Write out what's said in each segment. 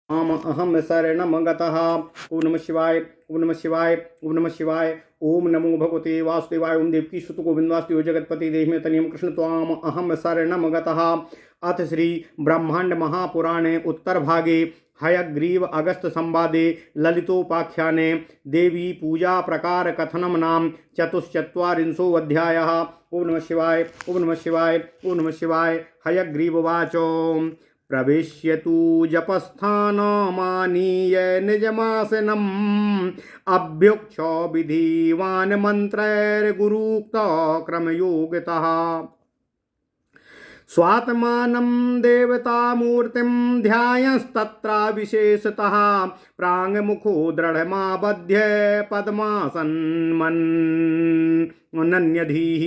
आम अहम शरणम गतः। ओम नमः शिवाय, ओम नमः शिवाय, ओम नमः शिवाय। ओम नमो भगवते वासुदेवाय। ओम देवकी सुत गोविंदवासुदेव जगतपति देहि तनियम कृष्ण त्वाम अहम शरणम गतः। अथ श्री ब्रह्मांड महापुराणे उत्तर भागे हयग्रीव अगस्त संवादे ललितोपाख्याने देवी पूजा प्रकार कथनम नाम चतुश्चत्वारिंशो अध्यायः। ओम नमः शिवाय, ओम नमः शिवाय, ओम नमः शिवाय। हयग्रीववाचो प्रविश्य तु जपस्थानमानीय निजमासनम् अभ्युक्ष विधिवान् मन्त्रैर्गुरुक्त क्रमयोगितः स्वात्मानं देवतामूर्तिं ध्यायस्तत्र विशेषतः प्राङ्मुखो दृढमाबध्य पद्मासन्मनन्यधीः।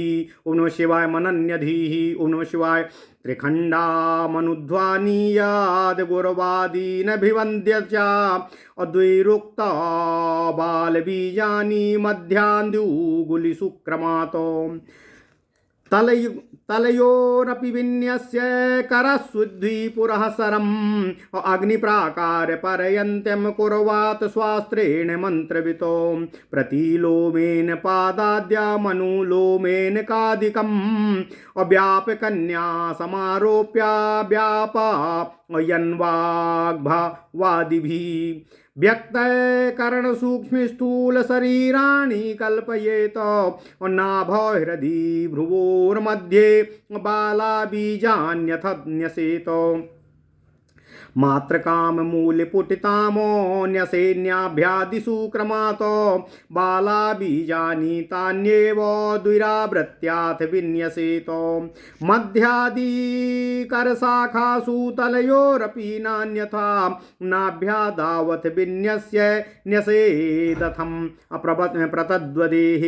ओम नमः शिवाय। मनन्यधीः। ओम नमः शिवाय। त्रिखण्डामनुध्वानीयाद् गुरवादीनभिवन्द्य च अद्वैरुक्त बालबीजानि मध्यान्दुगुलिसुक्रमात् तलयोरपि विन्यस्य करस्विद्विपुरःसरम् अग्निप्राकार परयन्त्यं कुर्वात् स्वास्त्रेण मन्त्रवितो प्रतिलोमेन पादाद्यामनुलोमेन कादिकम् अव्यापकन्या समारोप्य व्यापायन्वाग्भवादिभिः व्यक्तकरण सूक्ष्म स्थूल शरीराणि कल्पयेत नाभो हृदि भ्रुवोर्मध्ये बालाबीजान्यथ न्यसेत मात्रकाम मूलपुटितामोऽन्यसेन्याभ्यादिषु क्रमात् बालाबीजानि तान्येव द्विरावृत्याथ विन्यसेत मध्यादिकरशाखासु तलयोरपि नान्यथा नाभ्यादावथ विन्यस्य न्यसेदथम् प्रतद्वदेः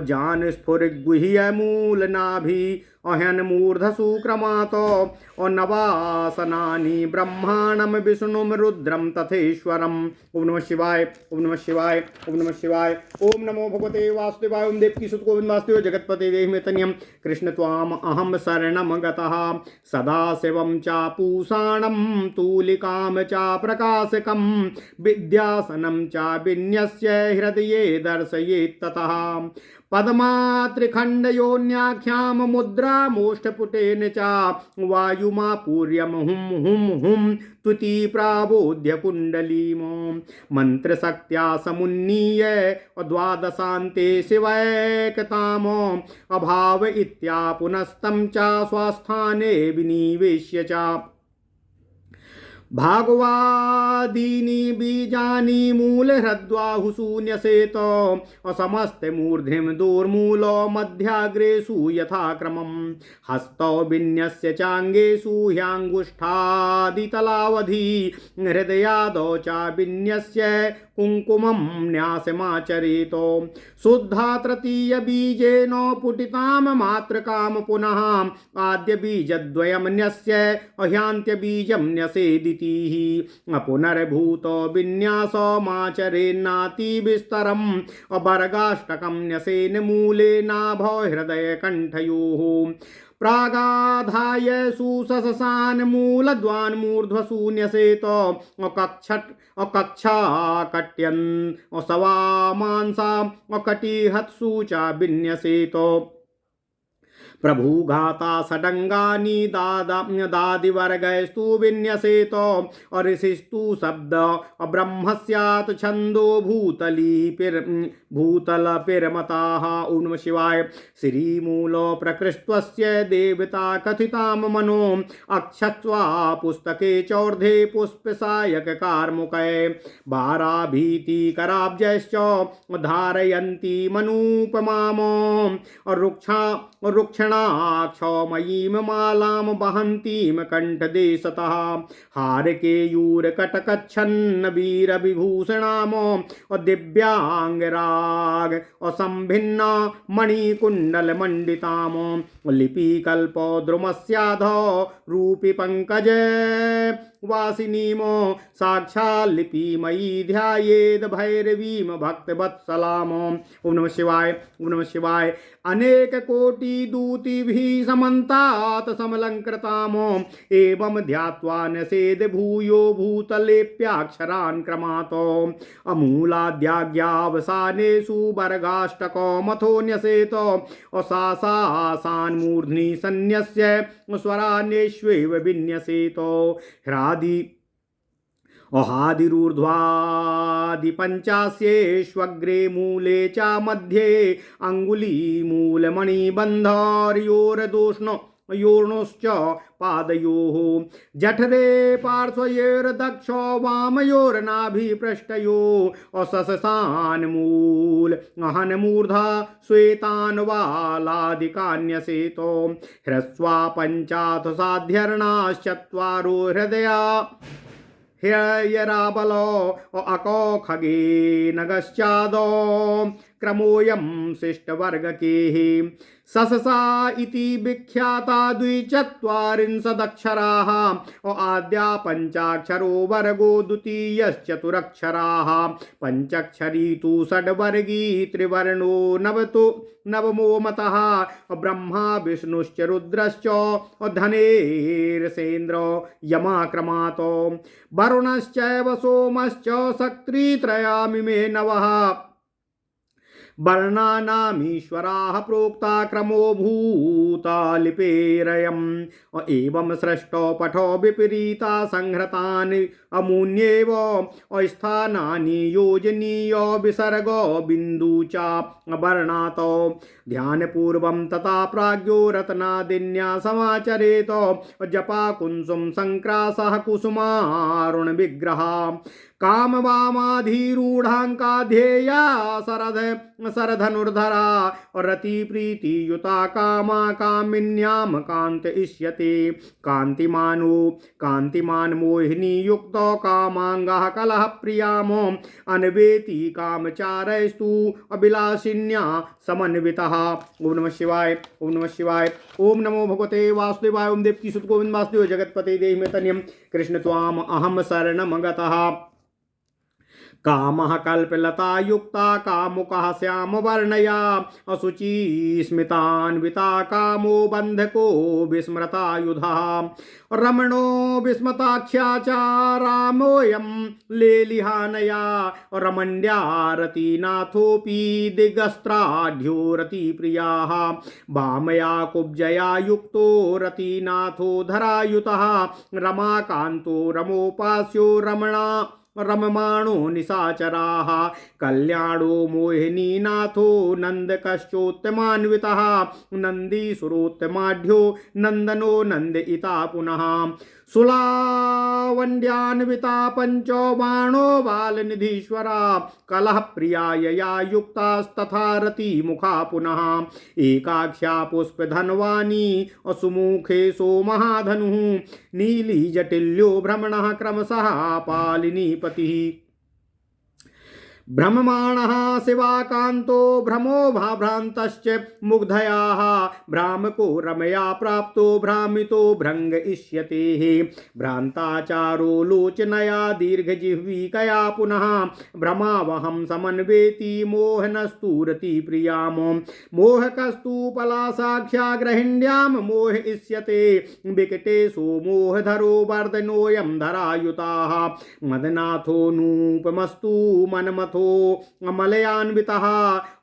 जानस्फुरगुह्यमूलनाभि अह्यन्मूर्धसु क्रमात् नवासनानि ब्रह्माणं विष्णुं रुद्रं तथेश्वरम्। ओम नमः शिवाय, ओम नमः शिवाय, ओम नमः शिवाय। ओम नमो भगवते वासुदेवाय। ओम देवकी सुत गोविंद वासुदेव जगतपते देहि तनियं कृष्ण त्वाम अहम शरणम गतः। सदाशिवं च पूषाणं तूलिकां च प्रकाशकं विद्यासनं च विन्यस्य हृदये दर्शयेत्ततः पद्मात्रिखण्डयोन्याख्यां मुद्रामोष्ठपुटेन च वायुमापूर्यं हुं हुं हुं तुति प्राबोध्य कुण्डलीं मन्त्रशक्त्या समुन्नीय द्वादशान्ते शिवैकताम् अभाव इत्या पुनस्तं च स्वस्थाने विनिवेश्य च भागवादीनि बीजानि मूलहृद्बाहुषु न्यसेत असमस्ते मूर्ध्निं दूर्मूलो मध्याग्रेषु यथाक्रमम् हस्तौ विन्यस्य चाङ्गेषु ह्याङ्गुष्ठादितलावधि हृदयादौ च विन्यस्य कुङ्कुमं न्यासमाचरेत शुद्धा तृतीयबीजेन पुटितां मात्रकां पुनः आद्यबीजद्वयं न्यस्य अह्यान्त्यबीजं न्यसेदिति पुनर्भूत विन्यासमाचरेन्नातिविस्तरम् अवर्गाष्टकं न्यसेन मूले नाभो हृदयकण्ठयोः प्रागाधाय सुससान मूलद्वान् मूर्ध्वसु न्यसेत अकक्षाकट्यन् सवामांसा अकटिहत्सु च विन्यसेत प्रभुघाता षडंगानि दादिवर्गस्तु विन्यसेत ऋषिस्तु शब्द ब्रह्मस्यात् छन्दो भूतलपिर्मताः। ओम नमः शिवाय। श्रीमूल प्रकृष्टस्य देवता कथितां मनो अक्षत्वा पुस्तके चौर्धे पुष्पसायक कार्मुके भाराभीतिकराब्जश्च धारयन्ति मनुपमाम् रुक्षणाक्षमयीं मालां वहन्तीं कण्ठदेशतः हारकेयूरकटकच्छन्न वीरविभूषणाम् दिव्याङ्गराग असम्भिन्न मणिकुण्डलमण्डिताम् लिपिकल्पद्रुमस्याध रूपी पङ्कज वासिनीम साक्षाल्लिपिमयी ध्यायेद भैरवीं भक्तवत्सलाम। ओम नमः शिवाय। ओम नमः शिवाय। अनेक कोटि दूतिभिः समन्तात समलंकृताम एवं ध्यात्वा नसेद भूयो भूतलेप्याक्षरान् क्रमात् अमूलाद्याज्ञावसानेषु वर्गाष्टको मथो न्यसेत असासासान्मूर्ध्नि सन्न्यस्य स्वरान्येष्वेव विन्यसेत ह्रादि अहादिरूर्ध्वादिपञ्चास्येष्वग्रे मूले च मध्ये अङ्गुलीमूलमणिबन्धयोर्दोष्ण पादयोः जठरे पार्श्वयोर्दक्षो वामयोर्नाभिपृष्ठयो असससान्मूल अहन्मूर्धा श्वेतान्वालादिकान्यसेतो ह्रस्वा पञ्चाथ साध्यर्णाश्चत्वारो हृदया ह्ययराबलो अको खगे नगश्चादो क्रमोऽयं शिष्टवर्गकेः सससा इति विख्याता द्विचत्वारिंशदक्षराः आद्या पञ्चाक्षरो वर्गो द्वितीयश्चतुरक्षराः पञ्चक्षरी तु षड्वर्गी त्रिवर्णो नवमो मतः ब्रह्मा विष्णुश्च रुद्रश्च धनेर्सेन्द्रो यमाक्रमात् वरुणश्चैव सोमश्च शक्तित्रयामिमे नवः वर्णानामीश्वराः प्रोक्ता क्रमो भूता लिपेरयम् एवं सृष्टो पठो विपरीता संहृतानि अमून्येव स्थानानि योजनीय विसर्गो बिन्दु च वर्णात् ध्यानपूर्वं तथा प्राज्ञो रत्नादिन्या समाचरेत जपा कुंसुम संक्रासः कुसुमारुण विग्रह कामवामाधिरूढाङ्का ध्येया सरधनुर्धरा रति प्रीतियुता कामा कामिन्यां कान्त इष्यते कान्तिमान् मोहिनी युक्तो कामाङ्गः कलह प्रियामो अन्वेति कामचारैस्तु अभिलाषिन्या समन्वितः। ओम नमः शिवाय। ओम नमः शिवाय। ओम नमो भगवते वासुदेवाय। ओम देवकी सुत गोविंद वासुदेव जगतपते देहि मे तन्यं कृष्ण त्वाम अहम शरणमगतः। कामः कल्पलता युक्ता कामुकः श्यामवर्णया अशुचि स्मितान्विता कामो बन्धको विस्मृतायुधः रमणो विस्मताख्या च रामोऽयं लेलिहानया रमण्या रतिनाथोऽपि दिगस्त्राढ्यो रतिप्रियाः वामया कुब्जया युक्तो रतिनाथो धरायुतः रमाकान्तो रमोपास्यो रममाणो निशाचराः कल्याणो मोहिनीनाथो नन्दकश्चोत्तमान्वितः नन्दीसुरोत्तमाढ्यो नन्दनो नन्दिता पुनः सुलावण्ड्यान्विता पंचबाणो बालनिधीश्वरा कलहप्रिया यया युक्तास्तथा रतिमुखा पुनः एकाख्या पुष्पधनवानी असुमुखे सोमहाधनुः नीली जटिल्यो भ्रमणः क्रमशः पालिनीपतिः भ्रममाणः शिवाकान्तो भ्रमो भाभ्रान्तश्च मुग्धयाः भ्रामको रमया प्राप्तो भ्रामितो भृङ्ग इष्यते भ्रान्ताचारो लोचनया दीर्घजिह्विकया पुनः भ्रमावहं समन्वेति मोहनस्तु रतिप्रियां मोहकस्तु पलासाख्या ग्रहिण्यां मोह इष्यते विकटेशो मोहधरो वर्धनोऽयं धरायुताः मदनाथो नूपमस्तु मनमथो अमलयान्वितः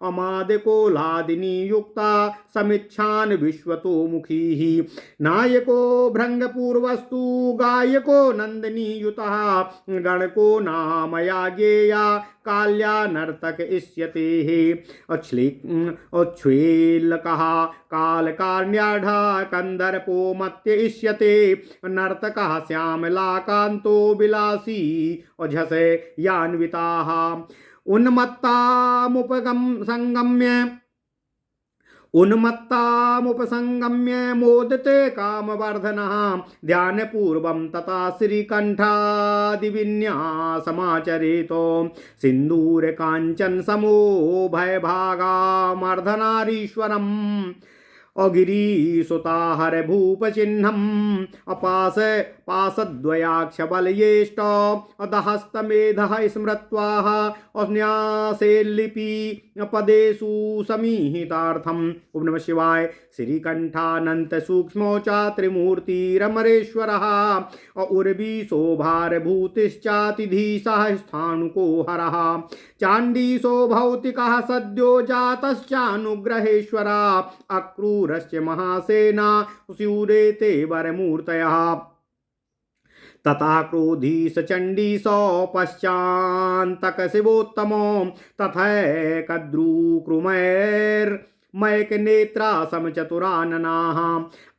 अमादकोलादिनी युक्ता समीक्षान् विश्वतो मुखीः नायको भृङ्गपूर्वस्तु गायको नन्दनीयुतः गणको नामया गेया काल्या नर्तक इष्यते अश्वेलकः कालकार्ण्याढा कंदर्पो मत्य इष्यते नर्तकः श्यामलाकान्तो विलासी अझसे यान्विताः उन्मत्तामुपसंगम्य मोदते कामवर्धनः ध्यानपूर्वं तथा श्रीकण्ठादिविन्यासमाचरेतो सिन्दूरकाञ्चन समो भयभागामर्धनारीश्वरम् अगिरीसुताहर भूपचिह्नम् अपास पाशद्वयाक्षबलयेष्ट अधहस्तमेधः स्मृत्वाः अन्यासे लिपि पदेषु समीहितार्थम्। ओम नमः शिवाय। श्रीकंठानंत सूक्ष्म च त्रिमूर्तिरमरेश्वरः उर्वी शोभारभूतिश्चातिधीशः स्थाणुको हरः चाण्डीशो भौतिकः सद्यो जातश्चानुग्रहेश्वरः अक्रूरस्य महासेना स्यूरेते वरमूर्तयः तथा क्रोधीश चंडीश पश्चान्तक शिवोत्तमो तथैकद्रुकृमैर्मयक नेत्रा समचतुराननाः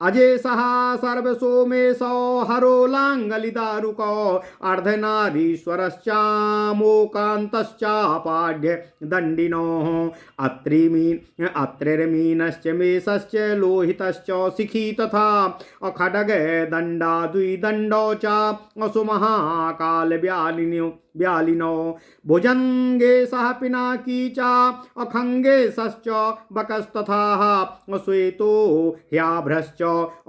अजेशः सर्वसोमेशो हरोलाङ्गलिदारुको अर्धनारीश्वरश्चामोकान्तश्चापाढ्य दण्डिनोः अत्रिर्मीनश्च मेषश्च लोहितश्च शिखी तथा अखड्ग दण्डा द्विदण्डौ च असुमहाकालव्यालिनो भुजङ्गे सह पिनाकी च अखङ्गे सश्च बकस्तथा श्वेतो ह्याभ्रश्च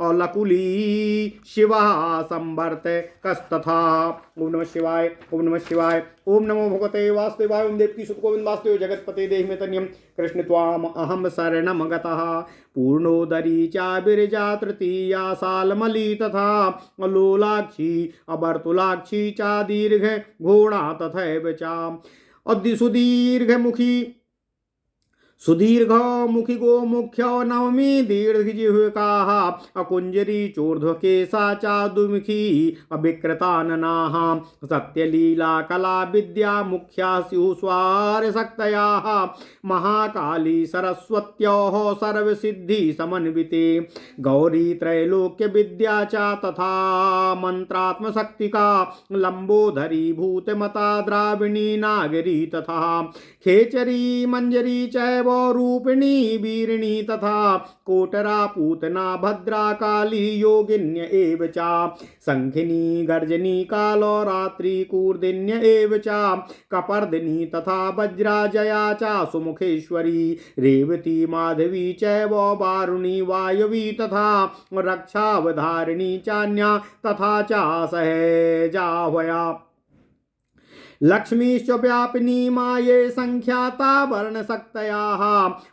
अलकुली शिवः संवर्तकस्तथा। ओम नमः शिवाय। ओम नमः शिवाय। ओम नमो भगवते वासुदेवाय। ओम देवकी सुत गोविंद वासुदेव जगतपते देहि मे तन्यम कृष्ण त्वाम अहम शरणम गतः पूर्णोदरी चा बिरजा तृतीया सालमली तथा लोलाक्षी अवर्तुलाक्षी चा दीर्घ घोड़ा तथैव चा सुदीर्घ मुखी गोमुख्य नवमी दीर्घजिह्वकाः अकुंजरी चोर्ध्वकेशा चादुमुखी अविकृताननाः सत्यलीला कला विद्या मुख्या स्युः स्वारशक्तयाः महाकाली सरस्वत्योः सर्वसिद्धि समन्विते गौरी त्रैलोक्य विद्या च तथा मंत्रात्मशक्तिका लंबोधरी भूतमता द्राविणी नागरी तथा खेचरी मंजरी चैव रूपिणी वीरिणी तथा कोटरा पूतना भद्रा काली योगिन्य एव च संखिनी गर्जनी कालो रात्रि कूर्दिन्य एव च कपर्दिनी तथा वज्रा जया च सुमुखेश्वरी रेवती माधवी चैव वारुणी वायवी तथा रक्षावधारिणी चान्या तथा च सहजाह्वया लक्ष्मीश्च व्यापिनी माये संख्याता वर्णशक्तयाः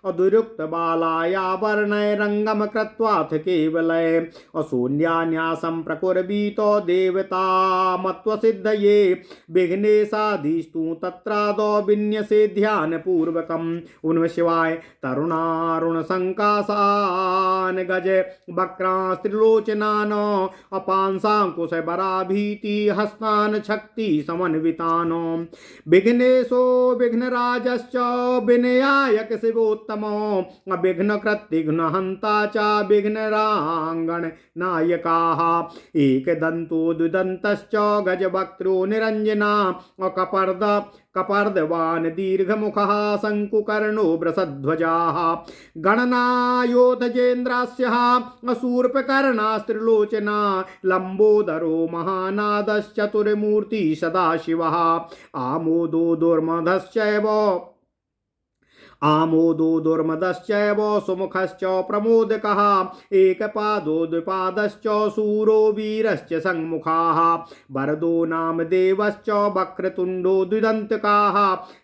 अदुरुक्त बालाया वर्णैरङ्गं कृत्वाथ केवलय अशून्यान्यासं प्रकुर्वीतो देवता मत्वसिद्धये विघ्नेशाधीष्टु तत्रादौ विन्यसे ध्यानपूर्वकम्। ओम नमः शिवाय। तरुणारुण संकाशान गज वक्रास्त्रिलोचनान अपांसांकुश बराभीति हस्तान शक्ति समन्वितान विघ्नेशो विघ्नराजश्च विनयायक शिवोत्तमो विघ्नकृत्तिघ्न हन्ता च विघ्नरांगण नायकाः एकदन्तो द्विदन्तश्च गजवक्त्रो निरञ्जना कपर्दवान् दीर्घमुखः शङ्कुकर्णो वृषध्वजाः गणनायोधजेन्द्रास्यः अशूर्पकर्णास्त्रिलोचना लम्बोदरो महानादश्चतुर्मूर्ति सदाशिवः आमोदो दुर्मदश्चैव सुमुखश्च प्रमोदकः एकपादो द्विपादश्च शूरो वीरश्च संमुखाः वरदो नामदेवश्च वक्रतुण्डो द्विदन्तकाः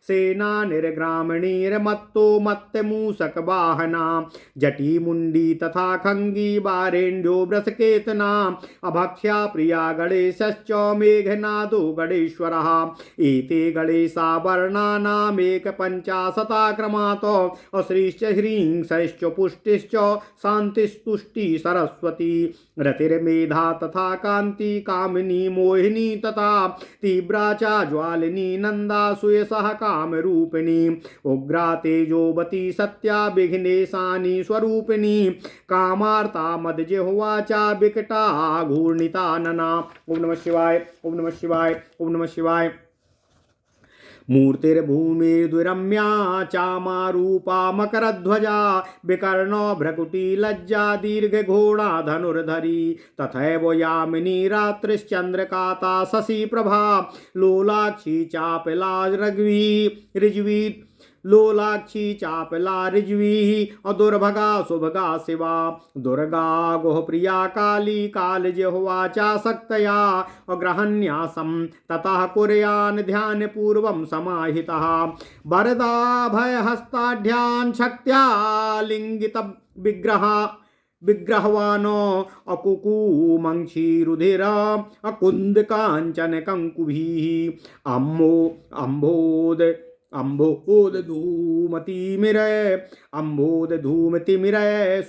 सेनानिर्ग्रामणीर्मत्तो मत्तमूषकवाहना जटीमुण्डी तथा खङ्गी वारेण्यो वृषकेतना अभक्ष्या प्रिया गणेशश्च मेघनादो गणेश्वरः एते गणेशा वर्णानामेकपञ्चाशताक्रमात् अश्रीश्च ह्रींश्च पुष्टिश्च शान्तिस्तुष्टि सरस्वती रतिर्मेधा तथा कान्ति कामिनी मोहिनी तथा तीव्रा च ज्वालिनी नंदा सुयसः कामरूपिणी उग्रा तेजोवती सत्या विघ्नेशानी स्वरूपिणी कामार्ता मदजिह्वा च विकटा घूर्णितानना। ओम नमः शिवाय। ओम नमः शिवाय। ओम नमः शिवाय। मूर्तिर्भूमिर्द्विरम्या चामारूपा मकरध्वजा विकर्णो भ्रकुटी लज्जा दीर्घघोड़ा धनुर्धरी तथैव यामिनी रात्रिश्चन्द्रकाता शशि प्रभा लोलाक्षी चापला ऋग्वी लोलाक्षी चापला रिज्वी दुर्भगा सुभगा शिवा दुर्गा गुहप्रिया काली काल जिह्वा चासक्तया ग्रहण्यासं ततः कुर्यान् ध्यान पूर्वं समाहितः वरदा भयहस्ताढ्यान् शक्त्या लिंगित विग्रहवानो अकुकुमंक्षीरुधिर अकुंद कांचन कंकुभिः अम्बोद धूमतिमिरे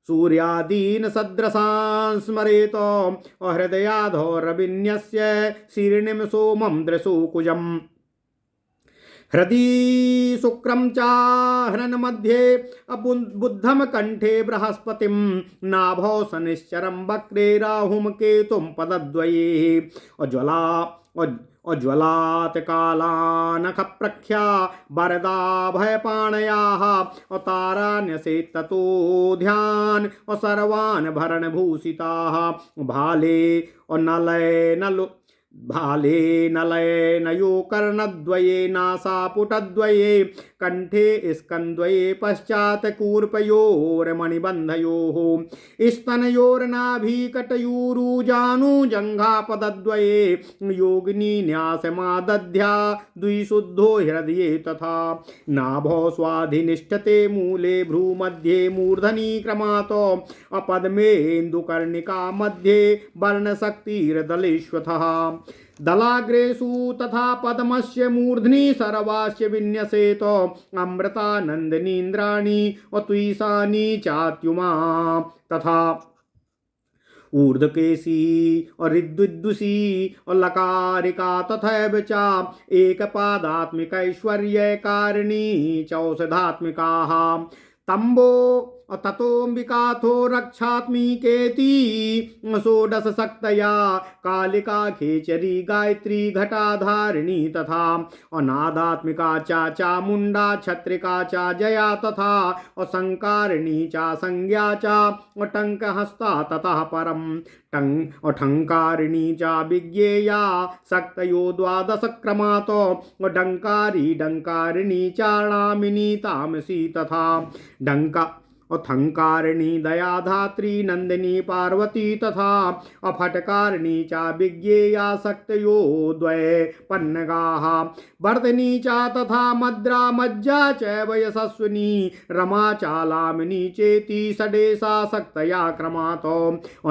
सूर्यादीन सद्रसां स्मरेत हृदयाधोरविन्यस्य शीर्णिं सोमं दृशुकुजम् हृदि शुक्रं चाहृन् मध्ये बुद्धम कंठे बृहस्पतिं नाभौ शनिश्चरं वक्रे राहुं केतुं पदद्वये अज्वलात् कालानख प्रख्या वरदा भयपाणयाः तारान्यसेत् ततो ध्यान सर्वान् भरणभूषिताः भाले नलय नयो कर्णद्वये नासापुटद्वये कंठे स्कंद्वये पश्चात् कूर्पयोर्मणिबन्धयोः स्तनयोर्नाभिकटयूरुजानुजङ्घापदद्वये योगिनी न्यासमादध्या द्विशुद्धो हृदये तथा नाभौ स्वाधिनिष्ठते मूले भ्रूमध्ये मूर्धनि क्रमात् अपद्मेन्दुकर्णिका मध्ये वर्णशक्तिर्दलेष्वथः दलाग्रेषु तथा पद्मस्य मूर्ध्नि सर्वास्य विन्यसेत अमृतानंदनीन्द्राणि अत्विशानी चात्युमा तथा ऊर्ध्वकेशी और ऋद्विदुषी और लकारिका तथैव च एकपादात्मिकैश्वर्यकारिणी चौषधात्मिकाः तम्बो ततोऽम्बिकाथो रक्षात्मिकेति षोडश शक्तया कालिका खेचरी गायत्री घटाधारिणी तथा अनादात्मिका चामुंडा छत्रिका चा जया तथा असंकारिणी चा संज्ञा चा टंकहस्ता ततः परम ठंकारिणी चा विज्ञेया शक्तयो द्वादश क्रमात् डंकारिणी चाणामिनी तामसी तथा डंका अथंकारिणी दयाधात्री नंदिनी पार्वती तथा अफटकारिणी चा विज्ञेया शक्तयो द्वये पन्नगाः वर्धनी चा तथा मद्रा मज्जा च यशस्विनी रमा चालामिनी चेति षडेशा शक्तया क्रमात्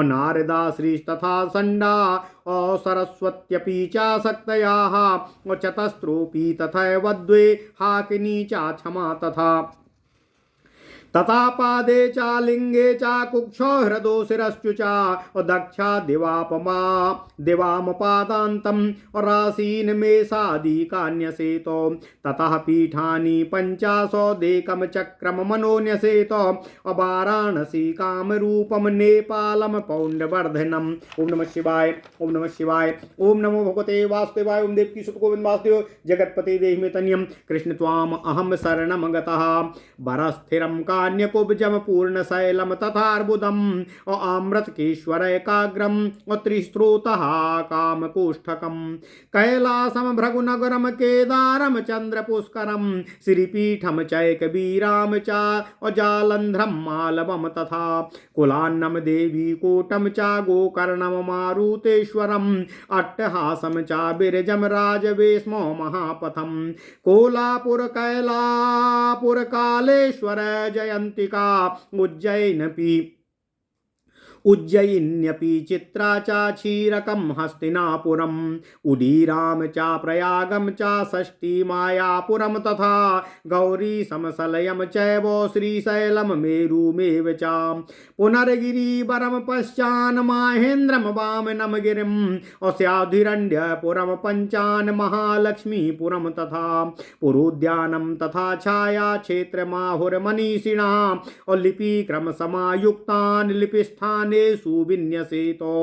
नारदा श्रीस्तथा संडा सरस्वत्यपि चा शक्तयाः चतस्रोऽपि तथैव द्वे हाकिनी चा क्षमा तथा तथा पादे चा लिंगे चा कुक्षो हृदो शिरश्चु चा दक्षा दिवामपादान्तं रासीन मेषादि कान्यसेत ततः पीठानि पंचाशोदेकं चक्रम मनोन्यसेत वाराणसी कामरूपम नेपालम पौंडवर्धनम। ओम नमः शिवाय ओम नमः शिवाय ओम नमो भगवते वासुदेवाय ओम देवकी सुत गोविंद वासुदेव जगतपते देहि मे तन्यम कृष्ण त्वाम अहम शरणम गतः वरस्थिरं कान्यकुब्जम पूर्ण शैलम तथार्बुदम अमृतकेश्वर एकाग्रम त्रिस्त्रोतः कामकोष्ठकम कैलासम भृगुनगरम केदारम चंद्रपुष्करम श्रीपीठम चैकबीराम चा जालंध्रम मालवम तथा कुलान्नम देवी कोटम चा गोकर्णम मारुतेश्वरम अट्टहासम चा बिरजम राजवेश्मो महापथम कोलापुर कैलापुर कालेश्वर जयंतिका उज्जयिन्यपि चित्रा चा क्षीरकम हस्तिनापुरम उदीराम चा प्रयागम चा षष्ठी मायापुरम तथा गौरी समसलयम चैव श्रीशैलम मेरुमेव चा पुनर्गिरिवरम पश्चान माहेन्द्रम वामनम गिरिम अस्याधिरण्यपुरम पंचान महालक्ष्मीपुरम तथा पुरोद्यानम तथा छाया क्षेत्र माहुरमनीषिणा और लिपि क्रम समायुक्तान लिपिस्थान विन्यसेतो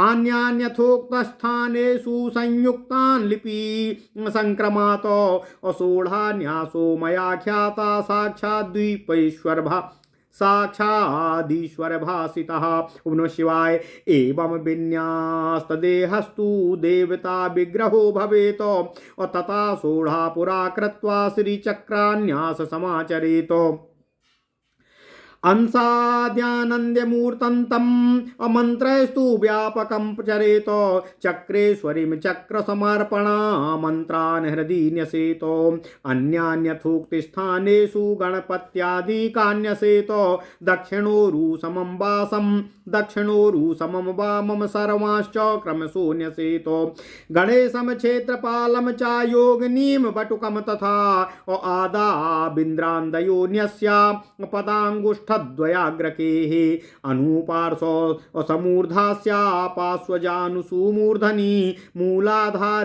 आन्यान्यथोक्तस्थानेषु संयुक्तान् लिपि संक्रमातो असोढान्यासो मया ख्याता साक्षात् द्वीपेश्वर साक्षादीश्वर भासितः। ओम नमः शिवाय। एवं विन्यास्तदेहस्तु देवता विग्रहो भवेत तथा सोढ़ा पुरा कृत्वा श्रीचक्रान्यास समाचरेत। अंसाद्यानन्द्यमूर्तन्तम् अमन्त्रैस्तु व्यापकं चरेत। चक्रेश्वरीं चक्रसमर्पणा मन्त्रान् हृदि न्यसेत। अन्यान्यथोक्तिस्थानेषु गणपत्यादिकान्यसेत। दक्षिणोरुसमं वासं दक्षिणोरुसमं वामं सर्वांश्च क्रमशो न्यसेत। गणेशं क्षेत्रपालं च योगिनीं वटुकं तथा आदाबिन्द्रान्दयो न्यस्या पदाङ्गुष्ठद्वयाग्रकेः। अनुपार्श्व समूर्धास्या पार्श्वजानुसुमूर्धनि मूलाधारेणीमादीनां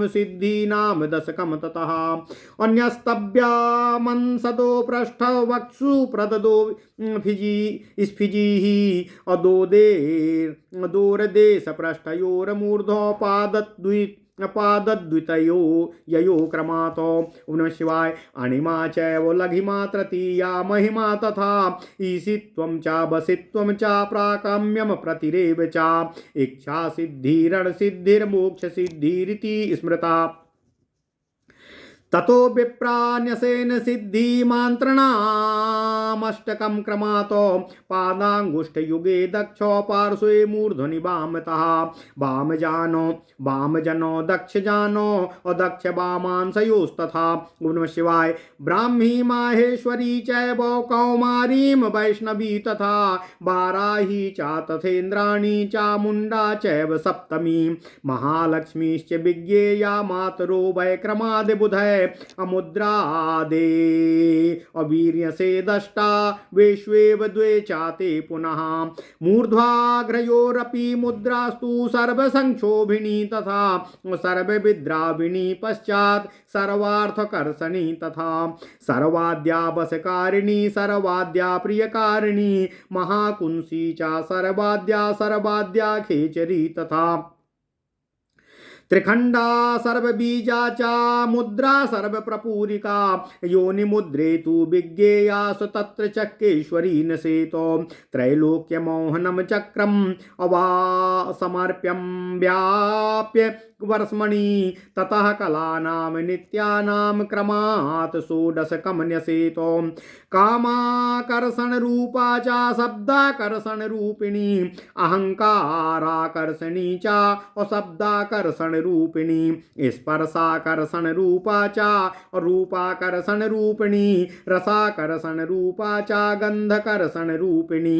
सिद्धीनां दशकं ततः। अन्यस्तव्यामंसदो पृष्ठवक्षु प्रददो स्फिजिः अदोरदेशपृष्ठयोर्मूर्धोपादद्वितयो ययो क्रमात्। ओम नमः शिवाय। अणिमा चैव लघिमा तृतीया महिमा तथा ईशित्वं च वसित्वं च प्राकाम्यं प्रतिरेव च इच्छा सिद्धिरणसिद्धिर्मोक्ष सिद्धिरिति स्मृता। ततो विप्रान्यसेन सिद्धिमान्त्रणामष्टकं क्रमात्। पादाङ्गुष्ठयुगे दक्षो पार्श्वे मूर्धनि वामतः। वामजनो दक्षजानो अदक्ष वामांसयोस्तथा। ओम नमः शिवाय। ब्राह्मी माहेश्वरी चैव कौमारीं वैष्णवी तथा वाराही च तथेन्द्राणी चामुण्डा चैव सप्तमी। महालक्ष्मीश्च विज्ञेया मातरो वैक्रमादिबुधै अमुद्रादे अवीर्यसे दष्टा वेश्वेव द्वे चाते पुनः। मूर्ध्वाग्रयोरपि मुद्रास्तु सर्वसंक्षोभिणी तथा सर्वविद्राविणी पश्चात् सर्वार्थकर्षणी तथा सर्वाद्यावशकारिणी सर्वाद्या प्रियकारिणी महाकुंसी च सर्वाद्या खेचरी तथा त्रिखंडा सर्वबीजा चा मुद्रा सर्वप्रपूरिका। योनिमुद्रे तु विज्ञेयास तत्र चक्रेश्वरी नसेतो। त्रैलोक्यमोहनं चक्रम् अवासमर्प्यं व्याप्य वर्ष्मणि ततः कलानां नित्यानां क्रमात् षोडशकं न्यसेतो। कामाकर्षणरूपा च शब्दाकर्षणरूपिणी अहंकाराकर्षणी च अशब्दाकर्षणरूपिणी स्पर्शाकर्षणरूपा च रूपाकर्षणरूपिणी रसाकर्षणरूपा च गन्धकर्षणरूपिणी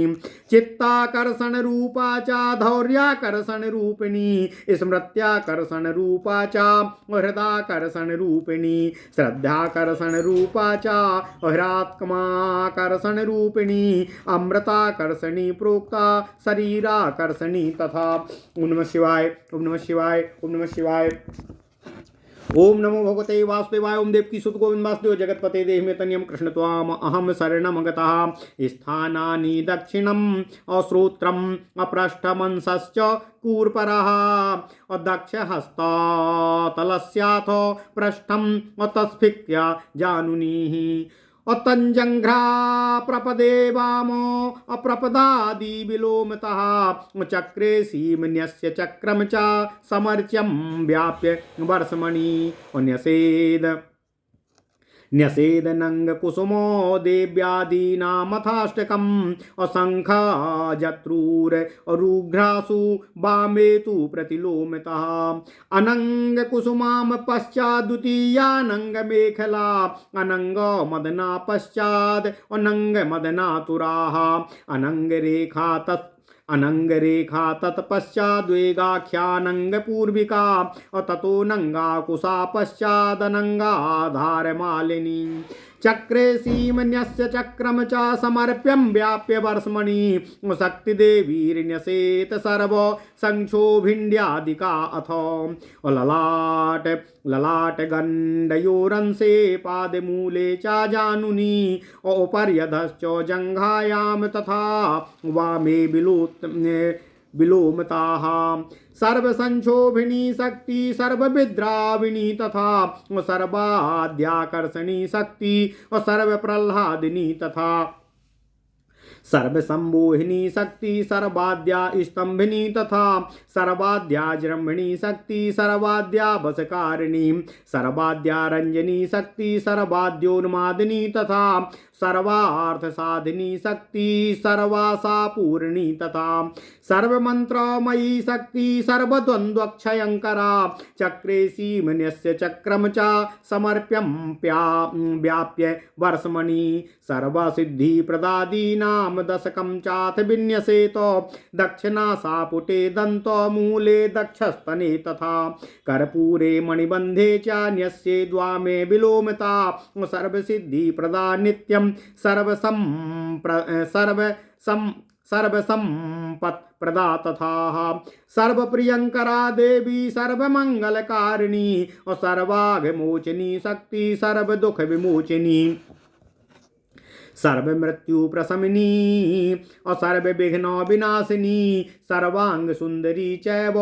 चित्ताकर्षणरूपा च धौर्याकर्षणरूपिणी स्मृत्याकर्षण रूपा च हृदाकर्षण रूपिणी श्रद्धाकर्षण रूपा च हृत्कमाकर्षण रूपिणी अमृताकर्षणी प्रोक्ता शरीराकर्षणी तथा। ओम नमः शिवाय। ओम नमः शिवाय। ओम नमः शिवाय। ओम नमो भगवते वासुदेवाय। ओम देवकी सुत गोविंद वासुदेव जगतपते देहि तनियम कृष्ण त्वाम अहम शरणम गतः। स्थानानि दक्षिणम अश्रोत्रम अपृष्ठमंसश्च कूर्परः दक्षहस्ततलस्याथ पृष्ठम तस्फिक्य जानुनीः अतंजंघ्रा प्रपदे वामो अप्रपदादि विलोमतः। चक्रे सीमन्यस्य चक्रम च समर्च्यं व्याप्य वर्षमणि न्यसेदनङ्गकुसुमो देव्यादीनामथाष्टकम् असङ्ख्यजत्रूररुघ्रासु वामे तु प्रतिलोमितः। अनङ्गकुसुमां पश्चाद्द्वितीयानङ्गमेखला अनङ्गमदना पश्चाद् अनङ्गमदनातुराः अनङ्गरेखा तत्पश्चाद्वेगाख्यानङ्गपूर्विका ततो नङ्गाकुशा पश्चादनङ्गाधारमालिनी। चक्रे सीमन्यस्य चक्रम च समर्प्यं व्याप्य वर्ष्मणि शक्तिदेवीर्न्यसेत सर्व संक्षोभिण्ड्यादिका अथ। ललाट गण्डयोरंसे पादमूले च जानुनी औपर्यधश्च जङ्घायां तथा वामे विलोमताः सर्वसंक्षोभिनी शक्ति सर्वविद्राविणी तथा सर्वाद्याकर्षणी शक्ति और सर्वप्रह्लादिनी तथा सर्वसंमोहिनी शक्ति सर्वाद्या स्तंभिनी तथा सर्वाद्या जृंभिणी शक्ति सर्वाद्या वशकारिणी सर्वाद्या रंजनी शक्ति सर्वाद्योन्मादिनी तथा सर्वार्थ साधिनी शक्ति सर्वासा पूर्णी तथा सर्वमंत्रमयी शक्ति सर्वद्वंद्वक्षयंकरा चक्रे सीमन्यस्य चक्रम च समर्प्यं व्याप्य वर्षमणि सर्वसिद्धि प्रदादीनां दशकं चाथ विन्यसेत दक्षिणा सापुटे दन्तो मूले दक्षस्तने तथा कर्पूरे मणिबन्धे च न्यस्ये द्वामे विलोमिता सर्वसिद्धि प्रदा नित्यं सर्वसंपत् प्रदा तथा सर्वप्रियंकरा देवी सर्वमंगलकारिणी और सर्वाघमोचनी शक्ति सर्वदुख विमोचनी सर्वमृत्यु प्रशमिनी और सर्वविघ्न विनाशिनी सर्वांग सुंदरी चैव